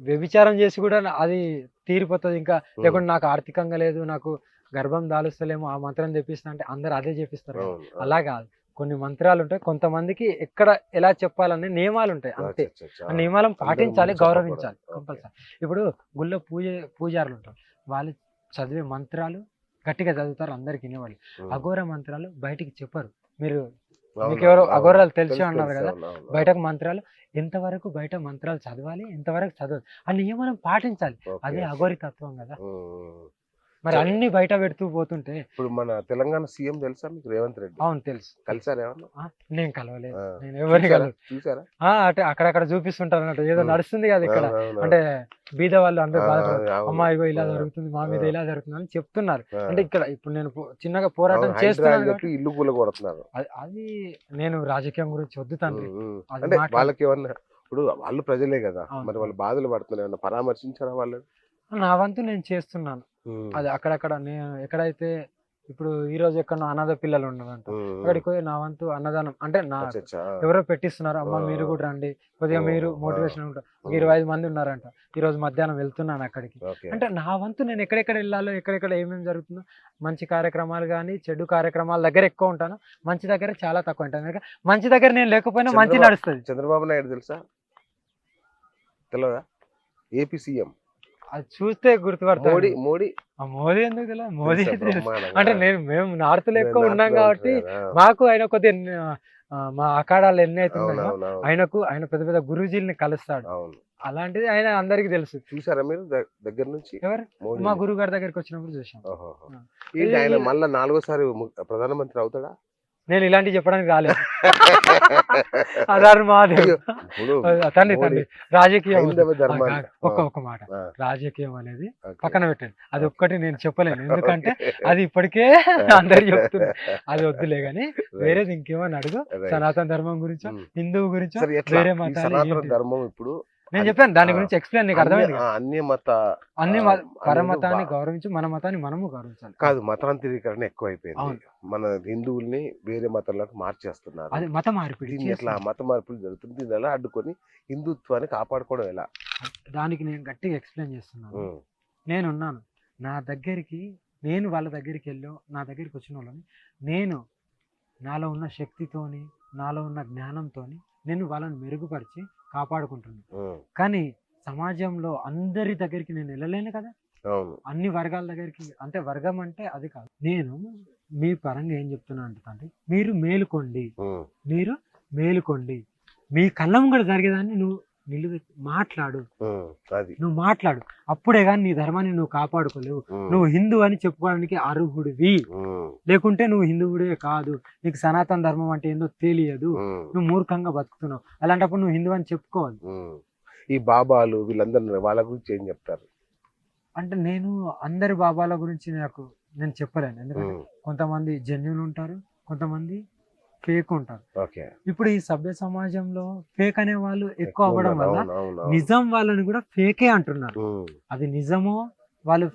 Speaker 2: వ్యభిచారం చేసి కూడా అది తీరిపోతుంది. ఇంకా లేకుంటే నాకు ఆర్థికంగా లేదు, నాకు గర్భం దాలుస్తలేమో, ఆ మంత్రం తెప్పిస్తా అంటే అందరు అదే చెప్పిస్తారు కదా.
Speaker 1: అవును, అవును.
Speaker 2: అలా కాదు, కొన్ని మంత్రాలు ఉంటాయి. కొంతమందికి ఎక్కడ ఎలా చెప్పాలనే నియమాలు ఉంటాయి అంతే.
Speaker 1: అచ్చా, అచ్చా.
Speaker 2: ఆ నియమాలను పాటించాలి,
Speaker 1: ముందు
Speaker 2: గౌరవించాలి
Speaker 1: చెప్పకూడదు.
Speaker 2: కంపల్సరీ. ఇప్పుడు గుళ్ళో పూజారులు ఉంటారు, వాళ్ళు చదివే మంత్రాలు గట్టిగా చదువుతారు, అందరికి వినేవాళ్ళు.
Speaker 1: ఉమ్.
Speaker 2: అఘోర మంత్రాలు బయటికి చెప్పరు. మీరు
Speaker 1: అవును,
Speaker 2: మీకు ఎవరో
Speaker 1: అవును,
Speaker 2: అఘోరాలు తెలిసి
Speaker 1: తెలుసు,
Speaker 2: అన్నారు
Speaker 1: తెలుసు,
Speaker 2: కదా.
Speaker 1: అవును, అవును,
Speaker 2: బయటకు మంత్రాలు ఎంతవరకు బయట మంత్రాలు చదవాలి, ఎంతవరకు చదవాలి, ఆ నియమం పాటించాలి.
Speaker 1: ఓకే,
Speaker 2: అదే
Speaker 1: ఓకే.
Speaker 2: అఘోరి తత్వం కదా.
Speaker 1: ఉమ్.
Speaker 2: మరి
Speaker 1: సరే.
Speaker 2: అన్ని బయట పెడుతూ పోతుంటే.
Speaker 1: ఇప్పుడు మన తెలంగాణ సీఎం తెలుసా మీకు? రేవంత్ రెడ్డి.
Speaker 2: అవును తెలుసు.
Speaker 1: కలిసారా ఏమన్నా?
Speaker 2: నేను కలవలేదు,
Speaker 1: ఆ.
Speaker 2: నేను ఎవరిని
Speaker 1: చూసారా?
Speaker 2: కలవలేదు.
Speaker 1: చూసారా?
Speaker 2: అంటే అక్కడక్కడ చూపిస్తుంటారు అన్నట్టు, ఏదో నడుస్తుంది కదా ఇక్కడ.
Speaker 1: అవును, అవును,
Speaker 2: అంటే బీద వాళ్ళు అందరూ
Speaker 1: అవును.
Speaker 2: బాధపడతారు,
Speaker 1: అవును.
Speaker 2: అమ్మా ఇగో ఇలా
Speaker 1: ఆ.
Speaker 2: జరుగుతుంది, మా మీద ఇలా జరుగుతుంది అని చెప్తున్నారు.
Speaker 1: ఆ.
Speaker 2: అంటే ఇక్కడ ఇప్పుడు నేను చిన్నగా పోరాటం
Speaker 1: అవును, హైడ్రా
Speaker 2: చేస్తున్నాను
Speaker 1: అని
Speaker 2: కాబట్టి
Speaker 1: చెప్పి ఇల్లు కూల కొడుతున్నారు.
Speaker 2: అది నేను రాజకీయం గురించి వద్దు తండ్రి. అది
Speaker 1: అంటే
Speaker 2: మాట్లాడ-
Speaker 1: వాళ్ళకి ఏమన్నా, ఇప్పుడు వాళ్ళు ప్రజలే కదా,
Speaker 2: అవును.
Speaker 1: మరి వాళ్ళు బాధలు పడుతున్నారు, ఏమన్నా పరామర్శించారా వాళ్ళు?
Speaker 2: నా వంతు నేను చేస్తున్నాను. అది అక్కడక్కడ నేను ఎక్కడైతే ఇప్పుడు ఈ రోజు ఎక్కడ అనాథ పిల్లలు ఉన్నారంట, అక్కడికి పోయి నా వంతు అన్నదానం అంటే నా ఎవరో పెట్టిస్తున్నారు, అమ్మ మీరు కూడా రండి కొద్దిగా మీరు మోటివేషన్ ఉంటారు. 25 మంది ఉన్నారంట, ఈ రోజు మధ్యాహ్నం వెళ్తున్నాను అక్కడికి. అంటే నా వంతు నేను ఎక్కడెక్కడ వెళ్ళాలో, ఎక్కడెక్కడ ఏమేమి జరుగుతుందో, మంచి కార్యక్రమాలు కానీ చెడు కార్యక్రమాల దగ్గర ఎక్కువ ఉంటాను, మంచి దగ్గర చాలా తక్కువ ఉంటాను. ఎందుకంటే మంచి దగ్గర నేను లేకపోయినా మంచి నడుస్తుంది.
Speaker 1: చంద్రబాబు నాయుడు తెలుసా? తెలియదా? ఏపీ సీఎం
Speaker 2: అది చూస్తే గుర్తుపడతాను.
Speaker 1: మోడీ. మోడీ
Speaker 2: మోదీ ఎందుకు తెలియదు? మోదీ
Speaker 1: తెలుసా?
Speaker 2: తెలుసు.
Speaker 1: బ్రహ్మాండంగా.
Speaker 2: అంటే మేము నార్త్ లో ఎక్కువ
Speaker 1: మీరు
Speaker 2: ఉన్నాం
Speaker 1: నార్త్లో
Speaker 2: కాబట్టి
Speaker 1: ఉంటారు కదా.
Speaker 2: మాకు ఆయన కొద్దిగా మా అఖాడాలు ఎన్ని అవుతున్నాయో
Speaker 1: అవునవును.
Speaker 2: ఆయన పెద్ద పెద్ద గురూజీల్ని కలుస్తాడు.
Speaker 1: అవును.
Speaker 2: అలాంటిది ఆయన అందరికి తెలుసు.
Speaker 1: చూసారా మీరు దగ్గర నుంచి?
Speaker 2: ఎవరు?
Speaker 1: మోడీ.
Speaker 2: మా గురువు గారి దగ్గరికి వచ్చినప్పుడు చూసాం.
Speaker 1: ఓహోహో. ఏంటి ఆయన మళ్ళా 4వ సారి ప్రధానమంత్రి అవుతాడా?
Speaker 2: నేను ఇలాంటివి చెప్పడానికి రాలేదు. అదారు మాదేవ్.
Speaker 1: అయ్యో, ఇప్పుడు
Speaker 2: తండ్రి
Speaker 1: మోడీ
Speaker 2: రాజకీయం
Speaker 1: హైందవ ధర్మాన్ని-
Speaker 2: ఒక్క మాట,
Speaker 1: ఆ,
Speaker 2: రాజకీయం అనేది
Speaker 1: ఓకే.
Speaker 2: పక్కన పెట్టండి. అది ఒక్కటి నేను చెప్పలేను, ఎందుకంటే
Speaker 1: ఓకే.
Speaker 2: అది ఇప్పటికే అందరు చెప్తున్నారు. అది వద్దులే గానీ వేరేది ఇంకేమని అడుగు.
Speaker 1: Right.
Speaker 2: సనాతన ధర్మం గురించో,
Speaker 1: ఉమ్.
Speaker 2: హిందువు గురించో,
Speaker 1: సరే, ఎట్లా
Speaker 2: వేరే
Speaker 1: ఈ
Speaker 2: మతాలు
Speaker 1: సనాతన
Speaker 2: ఏంటి?
Speaker 1: ధర్మం ఇప్పుడు
Speaker 2: నేను చెప్పాను దాని
Speaker 1: ఆ,
Speaker 2: గురించి ఎక్స్ప్లెయిన్, నీకు అర్థమైంది కదా.
Speaker 1: అన్య మత
Speaker 2: అన్ని
Speaker 1: ఆ,
Speaker 2: పరమతాన్ని
Speaker 1: అనేది
Speaker 2: గౌరవించి మన మతాన్ని మనము గౌరవించాలి.
Speaker 1: కాదు, మతాంతరీకరణ ఎక్కువైపోయింది.
Speaker 2: అవును.
Speaker 1: మన హిందువుల్ని వేరే మతంలోకి మార్చేస్తున్నారు.
Speaker 2: అది మత మార్పిడి
Speaker 1: దీన్ని ఎట్లా
Speaker 2: చేస్తున్నారు.
Speaker 1: మత మార్పులు జరుగుతుంది, దీన్ని ఎలా అడ్డుకొని హిందుత్వాన్ని కాపాడుకోవడం ఎలా?
Speaker 2: దానికి నేను గట్టిగా ఎక్స్ప్లెయిన్ చేస్తున్నాను.
Speaker 1: ఉమ్,
Speaker 2: నేనున్నాను, నా దగ్గరికి నేను వాళ్ళ దగ్గరికి వెళ్ళో, నా దగ్గరికి వచ్చిన వాళ్ళని నేను నాలో ఉన్న శక్తితోని, నాలో ఉన్న జ్ఞానంతోని నేను వాళ్ళని మెరుగుపరిచి కాపాడుకుంటున్నాను.
Speaker 1: ఉమ్,
Speaker 2: కానీ సమాజంలో అందరి దగ్గరికి నేను వెళ్ళలేను కదా,
Speaker 1: అవును.
Speaker 2: అన్ని వర్గాల దగ్గరికి. అంటే వర్గం అంటే అది కాదు. నేను మీ పరంగా ఏం చెప్తున్నా అంటే, మీరు మేలుకోండి,
Speaker 1: ఉమ్,
Speaker 2: మీరు మేలుకోండి. మీ కళ్ళం కూడా జరిగేదాన్ని నిలువెత్తు మాట్లాడు,
Speaker 1: అది
Speaker 2: నువ్వు మాట్లాడు. అప్పుడే కానీ నీ ధర్మాన్ని నువ్వు కాపాడుకోలేవు. నువ్వు హిందూ అని చెప్పుకోవడానికి అర్హుడివి, లేకుంటే నువ్వు హిందువుడే కాదు, నీకు సనాతన ధర్మం అంటే ఏందో తెలియదు, నువ్వు మూర్ఖంగా బతుకుతున్నావు. అలాంటప్పుడు నువ్వు హిందూ అని చెప్పుకోవాలి.
Speaker 1: ఈ బాబాలు వీళ్ళందరూ వాళ్ళ గురించి ఏం చెప్తారు?
Speaker 2: అంటే నేను అందరి బాబాల గురించి నేను చెప్పలేను, ఎందుకంటే కొంతమంది జెన్యున్ ఉంటారు, కొంతమంది ఫేక్ ఉంటారు. ఇప్పుడు ఈ సభ్య సమాజంలో ఫేక్ అనే వాళ్ళు ఎక్కువ అవ్వడం వల్ల నిజం వాళ్ళని కూడా ఫేకే అంటున్నారు. అది నిజమో వాళ్ళు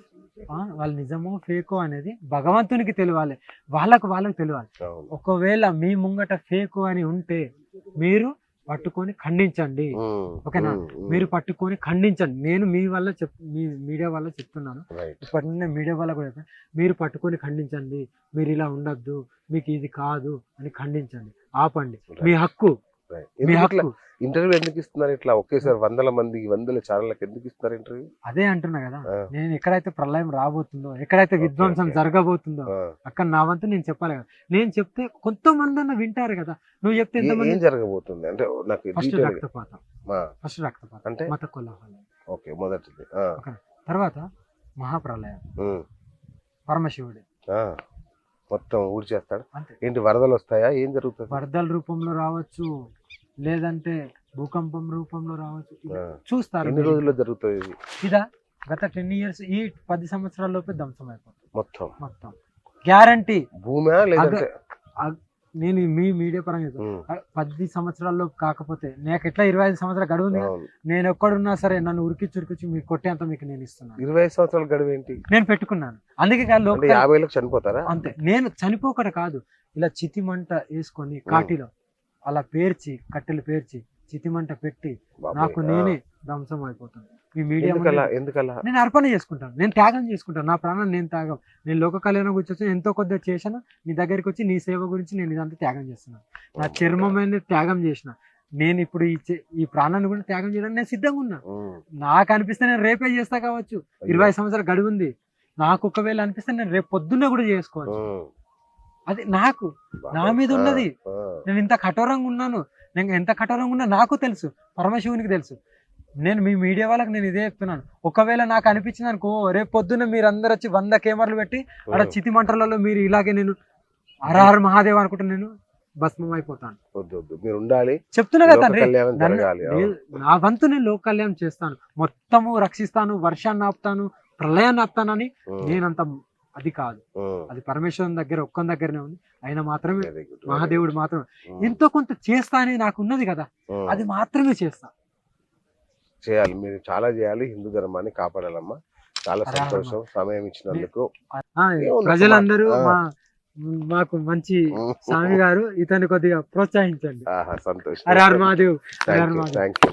Speaker 2: నిజమో ఫేకో అనేది భగవంతునికి తెలియాలి, వాళ్ళకు తెలియాలి. ఒకవేళ మీ ముంగట ఫేకు అని ఉంటే మీరు పట్టుకొని ఖండించండి, ఓకేనా? మీరు పట్టుకొని ఖండించండి. నేను మీ మీడియా వల్ల చెప్తున్నాను, ఇప్పటి నుండి మీడియా వల్ల కూడా చెప్తాను, మీరు పట్టుకొని ఖండించండి. మీరు ఇలా ఉండద్దు, మీకు ఇది కాదు అని ఖండించండి, ఆపండి. మీ హక్కు, మీ హక్కు.
Speaker 1: ఇంటర్వ్యూ ఎందుకు ఇస్తున్నారు ఇట్లా ఒకేసారి 100 మందికి 100 ఛానళ్ళకి ఎందుకు ఇస్తున్నారు ఇంటర్వ్యూ?
Speaker 2: అదే అంటున్నా కదా, నేను ఎక్కడైతే ప్రళయం రాబోతుందో, ఎక్కడైతే విధ్వంసం జరగబోతుందో అక్కడ నా వంతు నేను చెప్పాలి కదా. నేను చెప్తే కొంతమంది అన్న వింటారు కదా. నువ్వు చెప్తే
Speaker 1: ఏం జరగబోతుంది అంటే నాకు
Speaker 2: ఫస్ట్ రక్తపాతం అంటే మత కోలాహలం,
Speaker 1: ఓకే, మొదటిది.
Speaker 2: తర్వాత మహాప్రళయం, పరమశివుడి
Speaker 1: మొత్తం ఊడ్చేస్తాడు. ఏంటి వరదలు వస్తాయా? ఏం జరుగుతుంది?
Speaker 2: వరదల రూపంలో రావచ్చు, లేదంటే భూకంపం రూపంలో రావచ్చు, చూస్తారు.
Speaker 1: ఎన్ని రోజుల్లో జరుగుతుంది ఇది?
Speaker 2: ఇదా గత 10 years, ఈ 10 సంవత్సరాల లోపే ధ్వంసం అయిపోతుంది మొత్తం గ్యారంటీ.
Speaker 1: భూమి లేదంటే
Speaker 2: నేను మీ మీడియా పరంగా 10 సంవత్సరాల్లో కాకపోతే నాకు ఎట్లా 25 సంవత్సరాల గడువు ఉంది. నేను ఎక్కడున్నా సరే నన్ను ఉరికిచ్చి మీకు కొట్టేంత మీకు నేను ఇస్తున్నాను.
Speaker 1: 25 సంవత్సరాల గడువు ఏంటి?
Speaker 2: నేను పెట్టుకున్నాను, అందుకే
Speaker 1: 50 చనిపోతారా?
Speaker 2: అంతే. నేను చనిపోకట కాదు, ఇలా చితిమంట వేసుకొని కాటిలో అలా పేర్చి, కట్టెలు పేర్చి చితిమంట పెట్టి నాకు నేనే ధ్వంసం అయిపోతాను. మీ మీడియా
Speaker 1: ఎందుకలా?
Speaker 2: నేను అర్పణ చేసుకుంటాను, నేను త్యాగం చేసుకుంటాను, నా ప్రాణాన్ని నేను త్యాగం. నేను లోక కళ్యాణం గురించి వచ్చి ఎంతో కొద్దిగా చేశాను, నీ దగ్గరికి వచ్చి నీ సేవ గురించి నేను ఇదంతా త్యాగం చేస్తున్నాను. నా చర్మమైన త్యాగం చేసిన నేను ఇప్పుడు ఈ ప్రాణాన్ని కూడా త్యాగం చేయడానికి నేను సిద్ధంగా ఉన్నా. నాకు అనిపిస్తే నేను రేపే చేస్తా కావచ్చు, 20 సంవత్సరాల గడువు ఉంది. నాకు ఒకవేళ అనిపిస్తే నేను రేపు పొద్దున్న కూడా చేసుకోవచ్చు. అది నాకు నా మీద ఉన్నది. నేను ఇంత కఠోరంగా ఉన్నాను, నేను ఎంత కఠోరంగా ఉన్నా నాకు తెలుసు, పరమశివునికి తెలుసు. నేను మీ మీడియా వాళ్ళకి నేను ఇదే చెప్తున్నాను, ఒకవేళ నాకు అనిపించింది అనుకో, రేపు పొద్దున్న మీరు అందరు వచ్చి 100 కెమెరాలు పెట్టి అక్కడ చితి మంటలలో మీరు ఇలాగే నేను హరహర మహాదేవ్ అనుకుంటా నేను భస్మం అయిపోతాను.
Speaker 1: మీరు ఉండాలి,
Speaker 2: చెప్తున్నా కదా తండ్రి. నా వంతు నేను లోక కళ్యాణం చేస్తాను, మొత్తము రక్షిస్తాను, వర్షాన్ని ఆపుతాను, ప్రళయాన్ని ఆపుతానని నేనంత అది కాదు. అది పరమేశ్వరుని దగ్గర ఒక్కని దగ్గరనే ఉంది. ఆయన మాత్రమే, మహాదేవుడు మాత్రమే ఎంతో కొంత చేస్తా అనేది నాకు ఉన్నది కదా, అది మాత్రమే చేస్తా.
Speaker 1: చేయాలి, మీరు చాలా చేయాలి, హిందూ ధర్మాన్ని కాపాడాలమ్మా. చాలా సంతోషం సమయం ఇచ్చినందుకు.
Speaker 2: ప్రజలందరూ మాకు మంచి స్వామి గారు, ఇతను కొద్దిగా ప్రోత్సహించండి.
Speaker 1: సంతోషం.
Speaker 2: హర హర మహాదేవ్.
Speaker 1: Thank you.